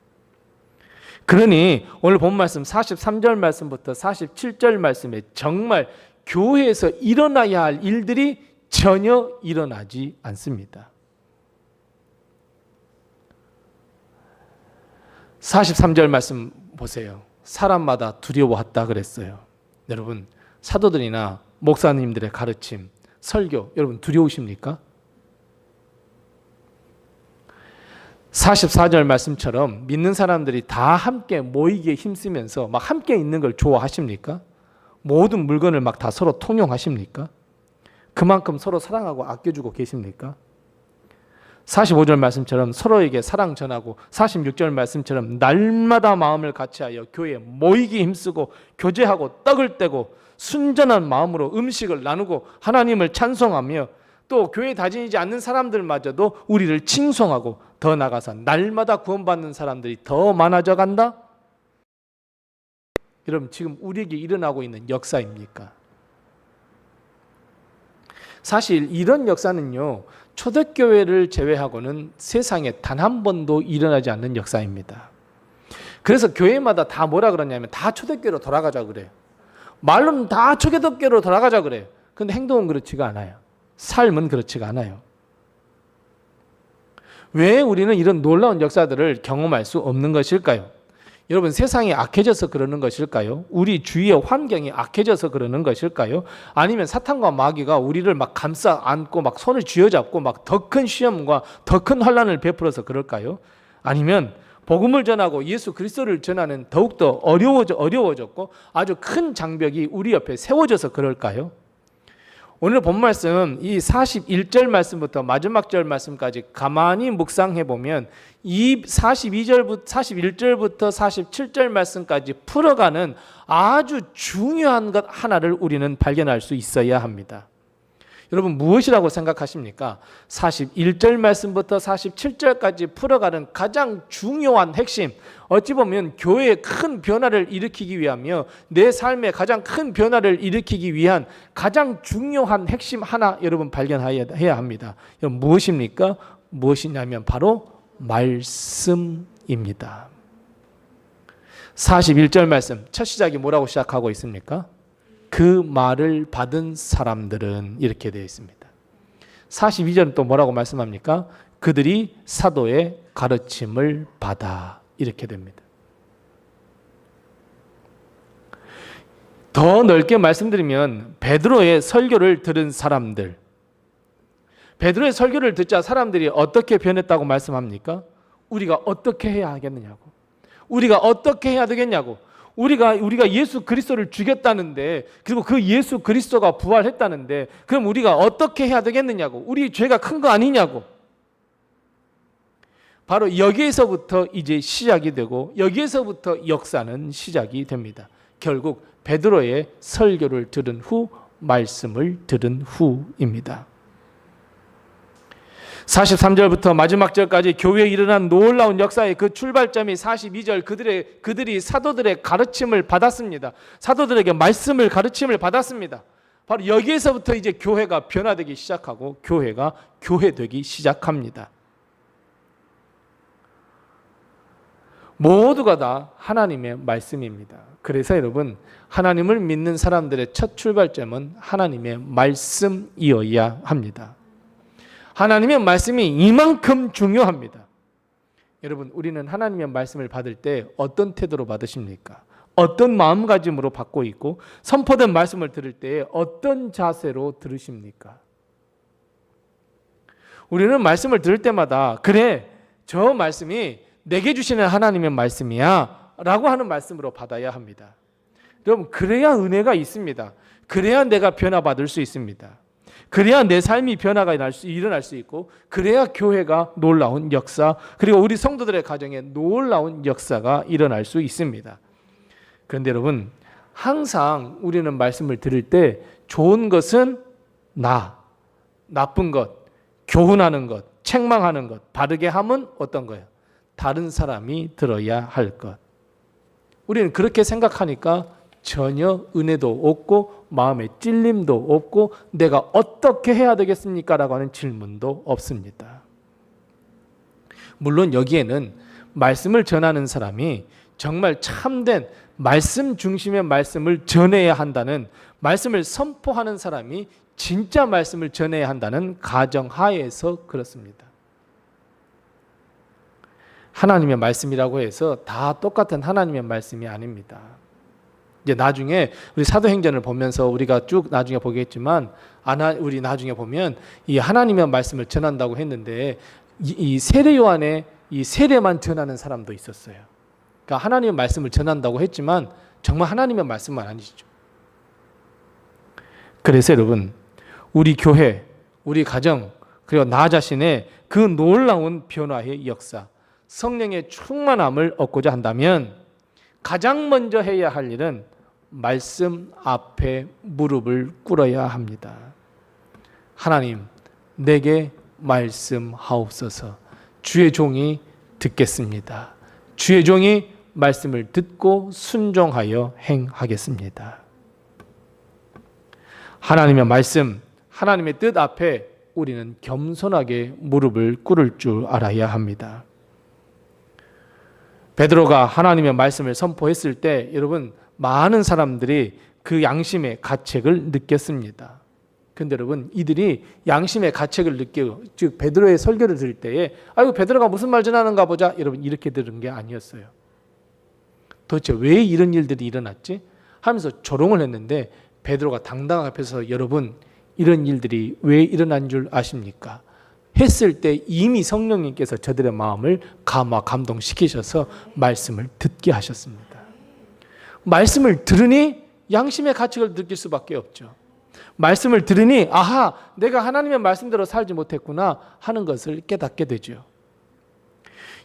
그러니 오늘 본 말씀 43절 말씀부터 47절 말씀에 정말 교회에서 일어나야 할 일들이 전혀 일어나지 않습니다. 43절 말씀 보세요. 사람마다 두려워했다 그랬어요. 여러분, 사도들이나 목사님들의 가르침, 설교, 여러분 두려우십니까? 44절 말씀처럼 믿는 사람들이 다 함께 모이기에 힘쓰면서 막 함께 있는 걸 좋아하십니까? 모든 물건을 막 다 서로 통용하십니까? 그만큼 서로 사랑하고 아껴주고 계십니까? 45절 말씀처럼 서로에게 사랑 전하고 46절 말씀처럼 날마다 마음을 같이하여 교회에 모이기 힘쓰고 교제하고 떡을 떼고 순전한 마음으로 음식을 나누고 하나님을 찬송하며 또 교회에 다니지 않는 사람들마저도 우리를 칭송하고 더 나아가서 날마다 구원받는 사람들이 더 많아져 간다? 여러분, 지금 우리에게 일어나고 있는 역사입니까? 사실 이런 역사는요, 초대교회를 제외하고는 세상에 단 한 번도 일어나지 않는 역사입니다. 그래서 교회마다 다 뭐라 그러냐면 다 초대교회로 돌아가자 그래요. 말로는 다 초대교회로 돌아가자 그래요. 그런데 행동은 그렇지가 않아요. 삶은 그렇지가 않아요. 왜 우리는 이런 놀라운 역사들을 경험할 수 없는 것일까요? 여러분, 세상이 악해져서 그러는 것일까요? 우리 주위의 환경이 악해져서 그러는 것일까요? 아니면 사탄과 마귀가 우리를 막 감싸 안고 막 손을 쥐어잡고 막 더 큰 시험과 더 큰 환난을 베풀어서 그럴까요? 아니면 복음을 전하고 예수 그리스도를 전하는 더욱더 어려워졌고 아주 큰 장벽이 우리 옆에 세워져서 그럴까요? 오늘 본 말씀 이 41절 말씀부터 마지막 절 말씀까지 가만히 묵상해 보면 이 41절부터 47절 말씀까지 풀어가는 아주 중요한 것 하나를 우리는 발견할 수 있어야 합니다. 여러분, 무엇이라고 생각하십니까? 41절 말씀부터 47절까지 풀어가는 가장 중요한 핵심, 어찌 보면 교회에 큰 변화를 일으키기 위하며 내 삶에 가장 큰 변화를 일으키기 위한 가장 중요한 핵심 하나 여러분 발견해야 합니다. 여러분, 무엇입니까? 무엇이냐면 바로 말씀입니다. 41절 말씀 첫 시작이 뭐라고 시작하고 있습니까? 그 말을 받은 사람들은 이렇게 되어 있습니다. 42절은 또 뭐라고 말씀합니까? 그들이 사도의 가르침을 받아 이렇게 됩니다. 더 넓게 말씀드리면 베드로의 설교를 들은 사람들, 베드로의 설교를 듣자 사람들이 어떻게 변했다고 말씀합니까? 우리가 어떻게 해야 하겠느냐고, 우리가 어떻게 해야 되겠냐고, 우리가 예수 그리스도를 죽였다는데, 그리고 그 예수 그리스도가 부활했다는데 그럼 우리가 어떻게 해야 되겠느냐고, 우리 죄가 큰 거 아니냐고. 바로 여기에서부터 이제 시작이 되고 여기에서부터 역사는 시작이 됩니다. 결국 베드로의 설교를 들은 후, 말씀을 들은 후입니다. 43절부터 마지막 절까지 교회에 일어난 놀라운 역사의 그 출발점이 42절, 그들이 사도들의 가르침을 받았습니다. 사도들에게 가르침을 받았습니다. 바로 여기에서부터 이제 교회가 변화되기 시작하고 교회가 교회되기 시작합니다. 모두가 다 하나님의 말씀입니다. 그래서 여러분, 하나님을 믿는 사람들의 첫 출발점은 하나님의 말씀이어야 합니다. 하나님의 말씀이 이만큼 중요합니다. 여러분, 우리는 하나님의 말씀을 받을 때 어떤 태도로 받으십니까? 어떤 마음가짐으로 받고 있고 선포된 말씀을 들을 때 어떤 자세로 들으십니까? 우리는 말씀을 들을 때마다 그래, 저 말씀이 내게 주시는 하나님의 말씀이야 라고 하는 말씀으로 받아야 합니다. 여러분, 그래야 은혜가 있습니다. 그래야 내가 변화받을 수 있습니다. 그래야 내 삶이 변화가 일어날 수 있고, 그래야 교회가 놀라운 역사, 그리고 우리 성도들의 가정에 놀라운 역사가 일어날 수 있습니다. 그런데 여러분, 항상 우리는 말씀을 들을 때 좋은 것은 나쁜 것, 교훈하는 것, 책망하는 것, 바르게 함은 어떤 거예요? 다른 사람이 들어야 할 것. 우리는 그렇게 생각하니까 전혀 은혜도 없고 마음에 찔림도 없고 내가 어떻게 해야 되겠습니까? 라고 하는 질문도 없습니다. 물론 여기에는 말씀을 전하는 사람이 정말 참된 말씀 중심의 말씀을 전해야 한다는, 말씀을 선포하는 사람이 진짜 말씀을 전해야 한다는 가정하에서 그렇습니다. 하나님의 말씀이라고 해서 다 똑같은 하나님의 말씀이 아닙니다. 이제 나중에 우리 사도행전을 보면서 우리가 쭉 나중에 보겠지만, 우리 나중에 보면 이 하나님의 말씀을 전한다고 했는데 이 세례 요한의 이 세례만 전하는 사람도 있었어요. 그러니까 하나님의 말씀을 전한다고 했지만 정말 하나님의 말씀은 아니시죠. 그래서 여러분, 우리 교회, 우리 가정, 그리고 나 자신의 그 놀라운 변화의 역사, 성령의 충만함을 얻고자 한다면 가장 먼저 해야 할 일은 말씀 앞에 무릎을 꿇어야 합니다. 하나님, 내게 말씀하옵소서. 주의 종이 듣겠습니다. 주의 종이 말씀을 듣고 순종하여 행하겠습니다. 하나님의 말씀, 하나님의 뜻 앞에 우리는 겸손하게 무릎을 꿇을 줄 알아야 합니다. 베드로가 하나님의 말씀을 선포했을 때 여러분, 많은 사람들이 그 양심의 가책을 느꼈습니다. 그런데 여러분, 이들이 양심의 가책을 느끼고, 즉 베드로의 설교를 들을 때에 아이고 베드로가 무슨 말 전하는가 보자, 여러분 이렇게 들은 게 아니었어요. 도대체 왜 이런 일들이 일어났지? 하면서 조롱을 했는데, 베드로가 당당 앞에서 여러분 이런 일들이 왜 일어난 줄 아십니까? 했을 때 이미 성령님께서 저들의 마음을 감동시키셔서 말씀을 듣게 하셨습니다. 말씀을 들으니 양심의 가책을 느낄 수밖에 없죠. 말씀을 들으니 아하, 내가 하나님의 말씀대로 살지 못했구나 하는 것을 깨닫게 되죠.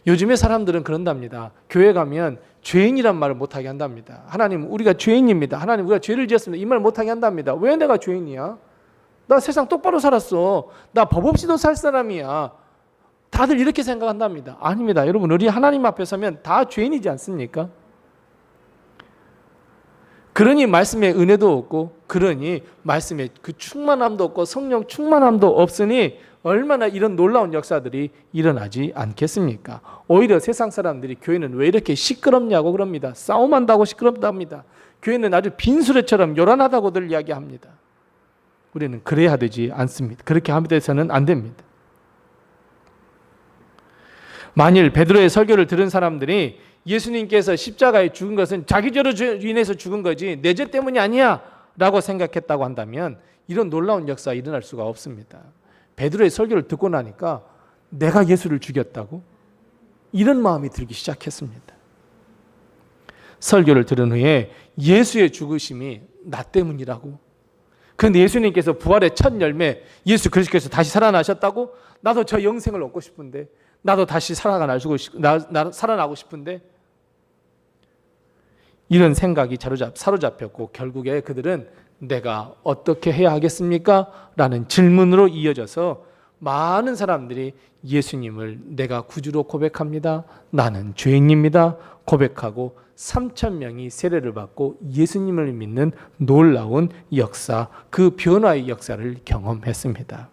요즘에 사람들은 그런답니다. 교회 가면 죄인이란 말을 못하게 한답니다. 하나님, 우리가 죄인입니다. 하나님, 우리가 죄를 지었습니다. 이 말 못하게 한답니다. 왜 내가 죄인이야? 나 세상 똑바로 살았어. 나 법 없이도 살 사람이야. 다들 이렇게 생각한답니다. 아닙니다. 여러분, 우리 하나님 앞에 서면 다 죄인이지 않습니까? 그러니 말씀의 은혜도 없고, 그러니 말씀의 그 충만함도 없고 성령 충만함도 없으니 얼마나 이런 놀라운 역사들이 일어나지 않겠습니까? 오히려 세상 사람들이 교회는 왜 이렇게 시끄럽냐고 그럽니다. 싸움한다고 시끄럽답니다. 교회는 아주 빈수레처럼 요란하다고들 이야기합니다. 우리는 그래야 되지 않습니다. 그렇게 하면서는 안 됩니다. 만일 베드로의 설교를 들은 사람들이 예수님께서 십자가에 죽은 것은 자기 죄로 인해서 죽은 거지 내 죄 때문이 아니야 라고 생각했다고 한다면 이런 놀라운 역사가 일어날 수가 없습니다. 베드로의 설교를 듣고 나니까 내가 예수를 죽였다고? 이런 마음이 들기 시작했습니다. 설교를 들은 후에 예수의 죽으심이 나 때문이라고? 그런데 예수님께서 부활의 첫 열매 예수 그리스도께서 다시 살아나셨다고? 나도 저 영생을 얻고 싶은데, 나도 다시 살아나고 싶은데, 이런 생각이 사로잡혔고 결국에 그들은 내가 어떻게 해야 하겠습니까? 라는 질문으로 이어져서 많은 사람들이 예수님을 내가 구주로 고백합니다. 나는 죄인입니다. 고백하고 3,000명이 세례를 받고 예수님을 믿는 놀라운 역사, 그 변화의 역사를 경험했습니다.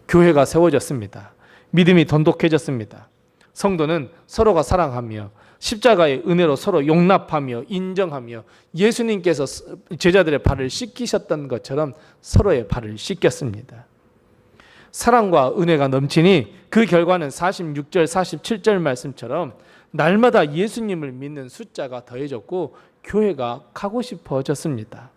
교회가 세워졌습니다. 믿음이 돈독해졌습니다. 성도는 서로가 사랑하며 십자가의 은혜로 서로 용납하며 인정하며 예수님께서 제자들의 발을 씻기셨던 것처럼 서로의 발을 씻겼습니다. 사랑과 은혜가 넘치니 그 결과는 46절, 47절 말씀처럼 날마다 예수님을 믿는 숫자가 더해졌고 교회가 가고 싶어졌습니다.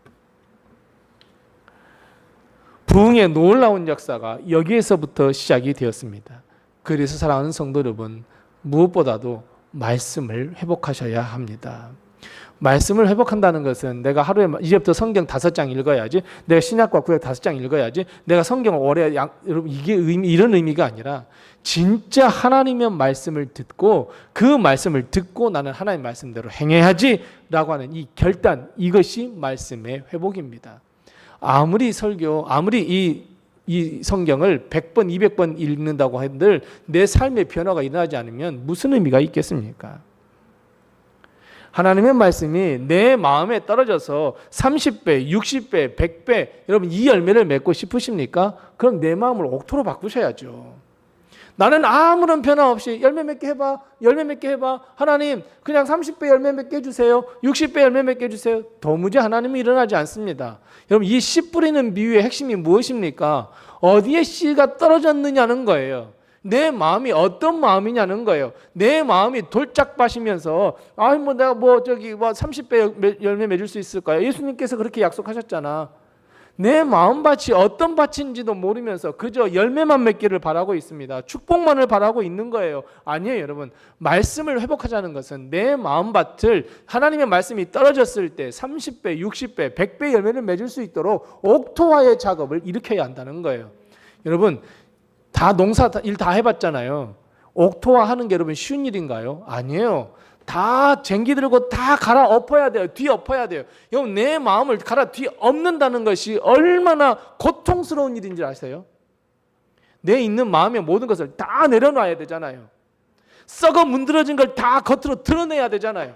부흥의 놀라운 역사가 여기에서부터 시작이 되었습니다. 그래서 사랑하는 성도 여러분, 무엇보다도 말씀을 회복하셔야 합니다. 말씀을 회복한다는 것은 내가 하루에 이제부터 성경 5장 읽어야지, 내가 신약과 구약 5장 읽어야지, 내가 성경을 오래 여러분 이게 이런 의미가 아니라 진짜 하나님의 말씀을 듣고 그 말씀을 듣고 나는 하나님의 말씀대로 행해야지라고 하는 이 결단, 이것이 말씀의 회복입니다. 아무리 설교, 아무리 이 성경을 100번, 200번 읽는다고 한들 내 삶의 변화가 일어나지 않으면 무슨 의미가 있겠습니까? 하나님의 말씀이 내 마음에 떨어져서 30배, 60배, 100배 여러분 이 열매를 맺고 싶으십니까? 그럼 내 마음을 옥토로 바꾸셔야죠. 나는 아무런 변화 없이 열매 맺게 해봐, 열매 맺게 해봐. 하나님 그냥 30배 열매 맺게 해주세요. 60배 열매 맺게 해주세요. 도무지 하나님이 일어나지 않습니다. 여러분 이 씨 뿌리는 비유의 핵심이 무엇입니까? 어디에 씨가 떨어졌느냐는 거예요. 내 마음이 어떤 마음이냐는 거예요. 내 마음이 돌짝밭이면서 내가 30배 열매 맺을 수 있을까요? 예수님께서 그렇게 약속하셨잖아. 내 마음밭이 어떤 밭인지도 모르면서 그저 열매만 맺기를 바라고 있습니다. 축복만을 바라고 있는 거예요. 아니에요, 여러분. 말씀을 회복하자는 것은 내 마음밭을 하나님의 말씀이 떨어졌을 때 30배, 60배, 100배 열매를 맺을 수 있도록 옥토화의 작업을 일으켜야 한다는 거예요. 여러분, 다 농사 일 다 해봤잖아요. 옥토화 하는 게 여러분 쉬운 일인가요? 아니에요. 다 쟁기 들고 다 갈아 엎어야 돼요. 뒤 엎어야 돼요. 여러분 내 마음을 갈아 뒤 엎는다는 것이 얼마나 고통스러운 일인지 아세요? 내 있는 마음의 모든 것을 다 내려놔야 되잖아요. 썩어 문드러진 걸 다 겉으로 드러내야 되잖아요.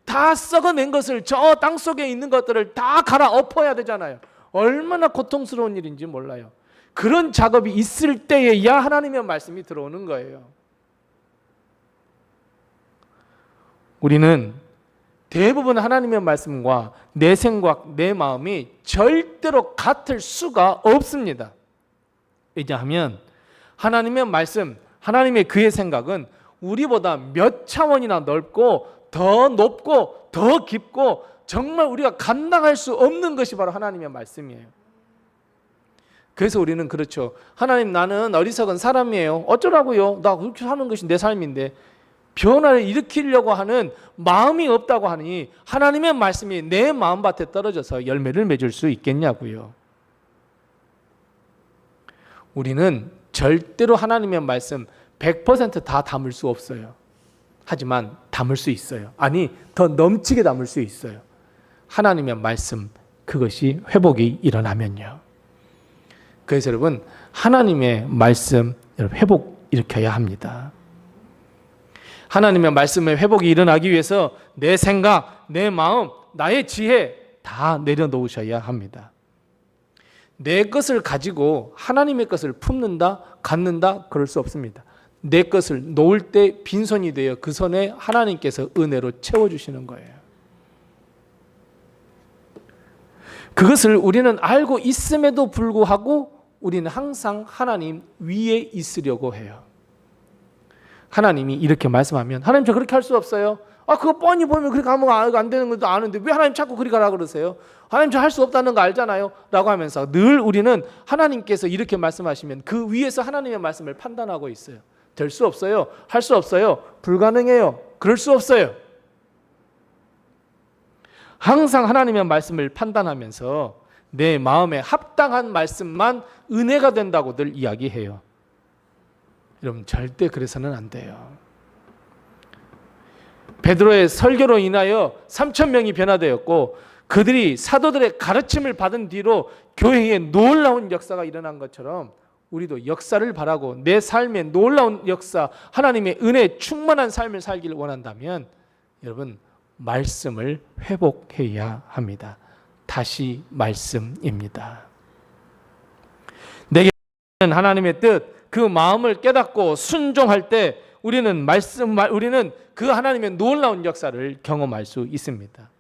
다 썩어낸 것을 저 땅속에 있는 것들을 다 갈아 엎어야 되잖아요. 얼마나 고통스러운 일인지 몰라요. 그런 작업이 있을 때에야 하나님의 말씀이 들어오는 거예요. 우리는 대부분 하나님의 말씀과 내 생각, 내 마음이 절대로 같을 수가 없습니다. 왜냐하면 하나님의 말씀, 하나님의 그의 생각은 우리보다 몇 차원이나 넓고 더 높고 더 깊고 정말 우리가 감당할 수 없는 것이 바로 하나님의 말씀이에요. 그래서 우리는 그렇죠. 하나님 나는 어리석은 사람이에요. 어쩌라고요? 나 그렇게 사는 것이 내 삶인데. 변화를 일으키려고 하는 마음이 없다고 하니 하나님의 말씀이 내 마음밭에 떨어져서 열매를 맺을 수 있겠냐고요. 우리는 절대로 하나님의 말씀 100% 다 담을 수 없어요. 하지만 담을 수 있어요. 아니 더 넘치게 담을 수 있어요. 하나님의 말씀 그것이 회복이 일어나면요. 그래서 여러분 하나님의 말씀 회복 일으켜야 합니다. 하나님의 말씀의 회복이 일어나기 위해서 내 생각, 내 마음, 나의 지혜 다 내려놓으셔야 합니다. 내 것을 가지고 하나님의 것을 품는다, 갖는다 그럴 수 없습니다. 내 것을 놓을 때 빈손이 되어 그 손에 하나님께서 은혜로 채워주시는 거예요. 그것을 우리는 알고 있음에도 불구하고 우리는 항상 하나님 위에 있으려고 해요. 하나님이 이렇게 말씀하면 하나님 저 그렇게 할 수 없어요. 그거 뻔히 보면 그렇게 하면 안 되는 것도 아는데 왜 하나님 자꾸 그리 가라 그러세요? 하나님 저 할 수 없다는 거 알잖아요. 라고 하면서 늘 우리는 하나님께서 이렇게 말씀하시면 그 위에서 하나님의 말씀을 판단하고 있어요. 될 수 없어요. 할 수 없어요. 불가능해요. 그럴 수 없어요. 항상 하나님의 말씀을 판단하면서 내 마음에 합당한 말씀만 은혜가 된다고 늘 이야기해요. 여러분 절대 그래서는 안 돼요. 베드로의 설교로 인하여 3,000명이 변화되었고 그들이 사도들의 가르침을 받은 뒤로 교회에 놀라운 역사가 일어난 것처럼 우리도 역사를 바라고 내 삶의 놀라운 역사, 하나님의 은혜에 충만한 삶을 살기를 원한다면 여러분 말씀을 회복해야 합니다. 다시 말씀입니다. 내게 하나님의 뜻, 그 마음을 깨닫고 순종할 때 우리는 그 하나님의 놀라운 역사를 경험할 수 있습니다.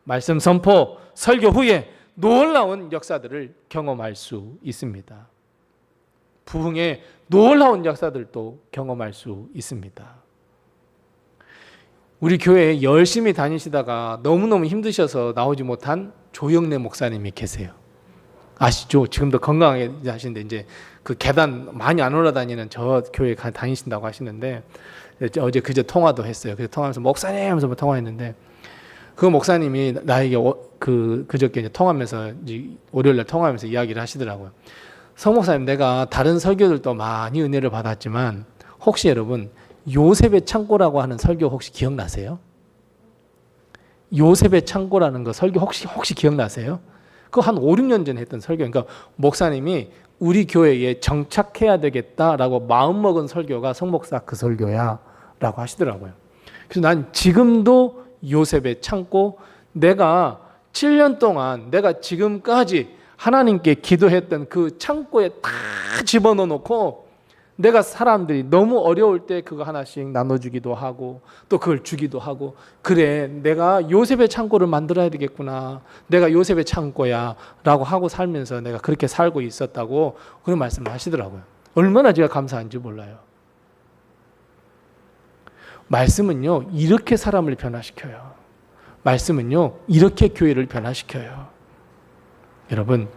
말씀 선포, 설교 후에 놀라운 역사들을 경험할 수 있습니다. 부흥의 놀라운 역사들도 경험할 수 있습니다. 우리 교회에 열심히 다니시다가 너무너무 힘드셔서 나오지 못한 조영래 목사님이 계세요. 아시죠? 지금도 건강하게 하시는데 이제 그 계단 많이 안 올라다니는 저 교회 다니신다고 하시는데 어제 그제 통화도 했어요. 그래서 통화하면서 목사님 하면서 통화했는데 그 목사님이 나에게 그저께 이제 통화하면서 이제 월요일날 통화하면서 이야기를 하시더라고요. 성 목사님, 내가 다른 설교들도 많이 은혜를 받았지만 혹시 여러분 요셉의 창고라고 하는 설교 혹시 기억나세요? 요셉의 창고라는 거 설교 혹시 기억나세요? 그거 한 5, 6년 전에 했던 설교. 그러니까 목사님이 우리 교회에 정착해야 되겠다라고 마음먹은 설교가 성목사 그 설교야 라고 하시더라고요. 그래서 난 지금도 요셉의 창고, 내가 7년 동안 내가 지금까지 하나님께 기도했던 그 창고에 다 집어넣어 놓고 내가 사람들이 너무 어려울 때 그거 하나씩 나눠주기도 하고 또 그걸 주기도 하고, 그래 내가 요셉의 창고를 만들어야 되겠구나, 내가 요셉의 창고야 라고 하고 살면서 내가 그렇게 살고 있었다고 그런 말씀을 하시더라고요. 얼마나 제가 감사한지 몰라요. 말씀은요 이렇게 사람을 변화시켜요. 말씀은요 이렇게 교회를 변화시켜요. 여러분,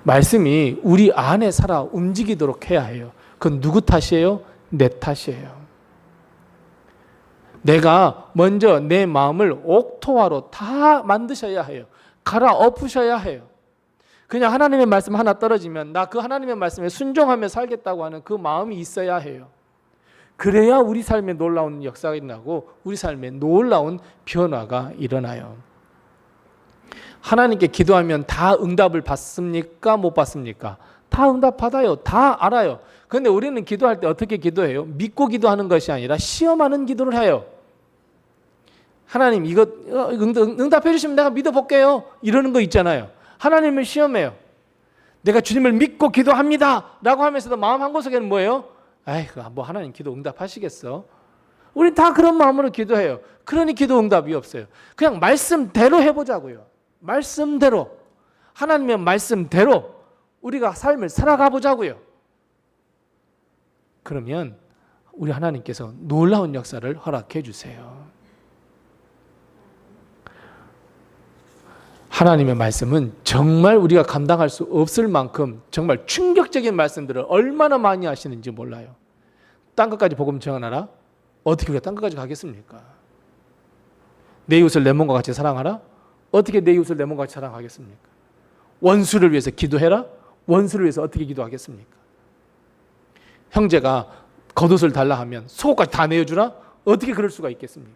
말씀이 우리 안에 살아 움직이도록 해야 해요. 그건 누구 탓이에요? 내 탓이에요. 내가 먼저 내 마음을 옥토화로 다 만드셔야 해요. 갈아엎으셔야 해요. 그냥 하나님의 말씀 하나 떨어지면 나 그 하나님의 말씀에 순종하며 살겠다고 하는 그 마음이 있어야 해요. 그래야 우리 삶에 놀라운 역사가 일어나고 우리 삶에 놀라운 변화가 일어나요. 하나님께 기도하면 다 응답을 받습니까? 못 받습니까? 다 응답 받아요. 다 알아요. 그런데 우리는 기도할 때 어떻게 기도해요? 믿고 기도하는 것이 아니라 시험하는 기도를 해요. 하나님 이거 응답해 주시면 내가 믿어볼게요. 이러는 거 있잖아요. 하나님을 시험해요. 내가 주님을 믿고 기도합니다 라고 하면서도 마음 한구석에는 뭐예요? 아이고 뭐 하나님 기도 응답하시겠어? 우리 다 그런 마음으로 기도해요. 그러니 기도 응답이 없어요. 그냥 말씀대로 해보자고요. 말씀대로, 하나님의 말씀대로 우리가 삶을 살아가 보자고요. 그러면 우리 하나님께서 놀라운 역사를 허락해 주세요. 하나님의 말씀은 정말 우리가 감당할 수 없을 만큼 정말 충격적인 말씀들을 얼마나 많이 하시는지 몰라요. 딴 것까지 복음 전하라? 어떻게 우리가 딴 것까지 가겠습니까? 내 이웃을 내 몸과 같이 사랑하라? 어떻게 내 이웃을 내 몸과 같이 사랑하겠습니까? 원수를 위해서 기도해라? 원수를 위해서 어떻게 기도하겠습니까? 형제가 겉옷을 달라 하면 속옷까지 다 내어주라? 어떻게 그럴 수가 있겠습니까?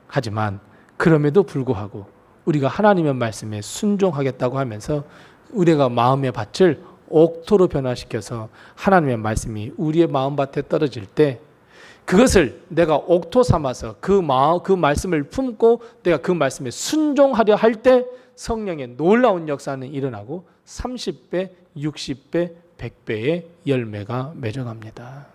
하지만 그럼에도 불구하고 우리가 하나님의 말씀에 순종하겠다고 하면서 우리가 마음의 밭을 옥토로 변화시켜서 하나님의 말씀이 우리의 마음밭에 떨어질 때 그것을 내가 옥토 삼아서 그 말씀을 품고 내가 그 말씀에 순종하려 할 때 성령의 놀라운 역사는 일어나고 30배, 60배, 100배의 열매가 맺어갑니다.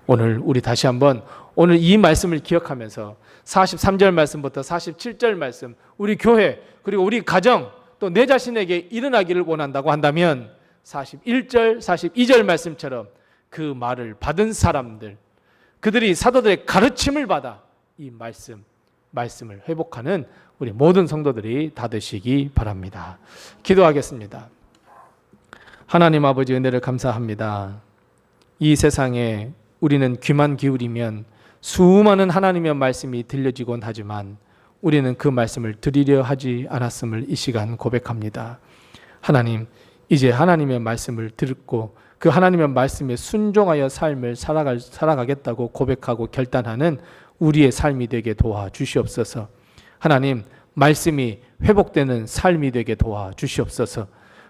오늘 우리 다시 한번 오늘 이 말씀을 기억하면서 43절 말씀부터 47절 말씀, 우리 교회 그리고 우리 가정 또 내 자신에게 일어나기를 원한다고 한다면 41절, 42절 말씀처럼 그 말을 받은 사람들, 그들이 사도들의 가르침을 받아 이 말씀을 회복하는 우리 모든 성도들이 다 되시기 바랍니다. 기도하겠습니다. 하나님 아버지 은혜를 감사합니다. 이 세상에 우리는 귀만 기울이면 수많은 하나님의 말씀이 들려지곤 하지만 우리는 그 말씀을 들으려 하지 않았음을 이 시간 고백합니다. 하나님, 이제 하나님의 말씀을 듣고 그 하나님의 말씀에 순종하여 삶을 살아가겠다고 고백하고 결단하는 우리의 삶이 되게 도와주시옵소서. 하나님, 말씀이 회복되는 삶이 되게 도와주시옵소서.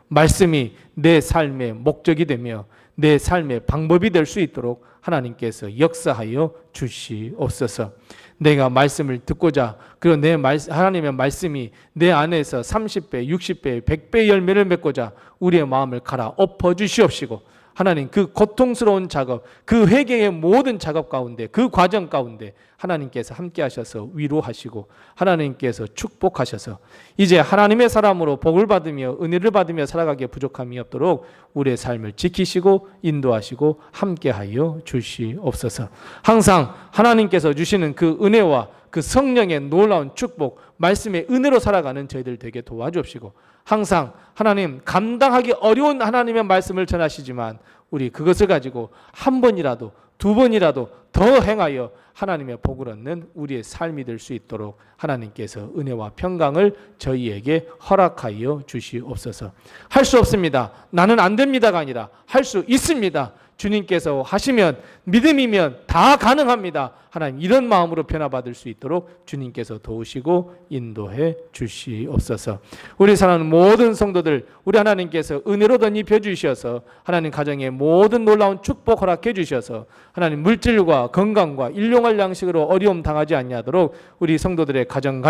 말씀이 내 삶의 목적이 되며 내 삶의 방법이 될 수 있도록 하나님께서 역사하여 주시옵소서. 내가 말씀을 듣고자, 그리고 하나님의 말씀이 내 안에서 30배, 60배, 100배 열매를 맺고자 우리의 마음을 갈아엎어 주시옵시고, 하나님 그 고통스러운 작업, 그 회개의 모든 작업 가운데, 그 과정 가운데 하나님께서 함께 하셔서 위로하시고 하나님께서 축복하셔서 이제 하나님의 사람으로 복을 받으며 은혜를 받으며 살아가기에 부족함이 없도록 우리의 삶을 지키시고 인도하시고 함께하여 주시옵소서. 항상 하나님께서 주시는 그 은혜와 그 성령의 놀라운 축복, 말씀의 은혜로 살아가는 저희들 되게 도와주옵시고, 항상 하나님 감당하기 어려운 하나님의 말씀을 전하시지만 우리 그것을 가지고 한 번이라도 두 번이라도 더 행하여 하나님의 복을 얻는 우리의 삶이 될 수 있도록 하나님께서 은혜와 평강을 저희에게 허락하여 주시옵소서. 할 수 없습니다, 나는 안 됩니다가 아니라 할 수 있습니다. 주님께서 하시면, 믿음이면 다 가능합니다. 하나님, 이런 마음으로 변화받을 수 있도록 주님께서 도우시고 인도해 주시옵소서. 우리 사랑하는 모든 성도들, 우리 하나님께서 은혜로 덧입혀 주셔서 하나님 가정에 모든 놀라운 축복 허락해 주셔서 하나님 물질과 건강과 일용할 양식으로 어려움 당하지 아니하도록 우리 성도들의 가정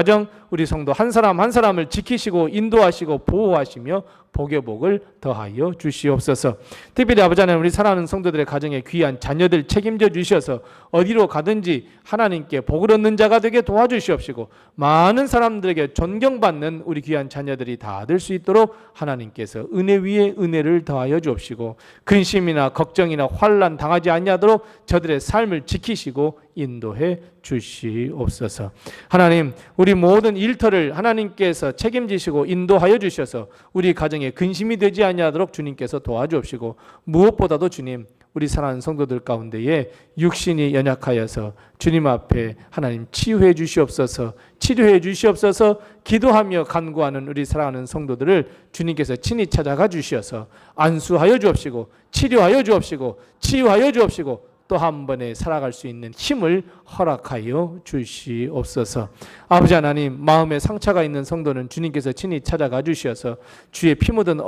우리 성도 한 사람 한 사람을 지키시고 인도하시고 보호하시며 복의 복을 더하여 주시옵소서. 특별히 아버지 하나님, 우리 사랑하는 성도들의 가정에 귀한 자녀들 책임져 주셔서 어디로 가든지 하나님께 복을 얻는 자가 되게 도와주시옵시고, 많은 사람들에게 존경받는 우리 귀한 자녀들이 다 될 수 있도록 하나님께서 은혜 위에 은혜를 더하여 주옵시고, 근심이나 걱정이나 환난 당하지 아니하도록 저들의 삶을 지키시고 인도해 주시옵소서. 하나님, 우리 모든 일터를 하나님께서 책임지시고 인도하여 주셔서 우리 가정에 근심이 되지 아니하도록 주님께서 도와주옵시고, 무엇보다도 주님, 우리 사랑하는 성도들 가운데에 육신이 연약하여서 주님 앞에 하나님 치유해 주시옵소서, 치료해 주시옵소서. 기도하며 간구하는 우리 사랑하는 성도들을 주님께서 친히 찾아가 주셔서 안수하여 주옵시고, 치료하여 주옵시고, 치유하여 주옵시고, 또 한 번에 살아갈 수 있는 힘을 허락하여 주시옵소서. 아버지 하나님, 마음에 상처가 있는 성도는 주님께서 친히 찾아가 주셔서 주의 피 묻은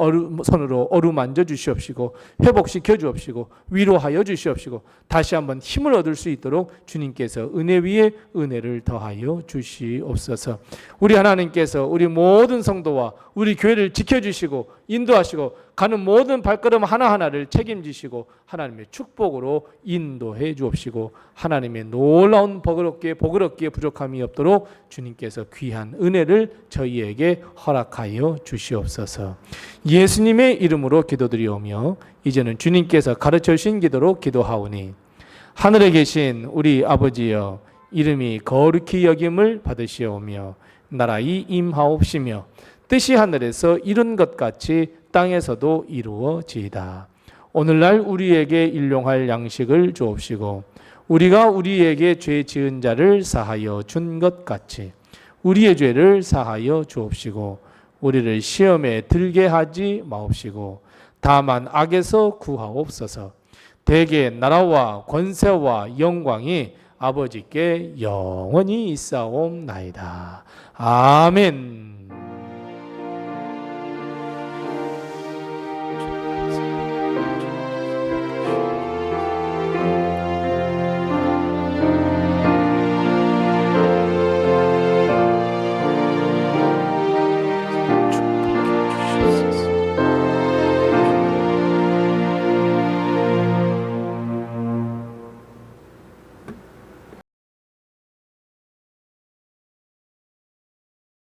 손으로 어루만져 주시옵시고, 회복시켜 주옵시고, 위로하여 주시옵시고, 다시 한번 힘을 얻을 수 있도록 주님께서 은혜 위에 은혜를 더하여 주시옵소서. 우리 하나님께서 우리 모든 성도와 우리 교회를 지켜주시고 인도하시고 가는 모든 발걸음 하나하나를 책임지시고 하나님의 축복으로 인도해 주옵시고, 하나님의 놀라운 복을 얻기에 부족함이 없도록 주님께서 귀한 은혜를 저희에게 허락하여 주시옵소서. 예수님의 이름으로 기도드리오며 이제는 주님께서 가르쳐 주신 기도로 기도하오니, 하늘에 계신 우리 아버지여, 이름이 거룩히 여김을 받으시오며 나라의 임하옵시며 뜻이 하늘에서 이룬 것 같이 땅에서도 이루어지이다. 오늘날 우리에게 일용할 양식을 주옵시고, 우리가 우리에게 죄 지은 자를 사하여 준 것 같이 우리의 죄를 사하여 주옵시고, 우리를 시험에 들게 하지 마옵시고 다만 악에서 구하옵소서. 대개 나라와 권세와 영광이 아버지께 영원히 있사옵나이다. 아멘.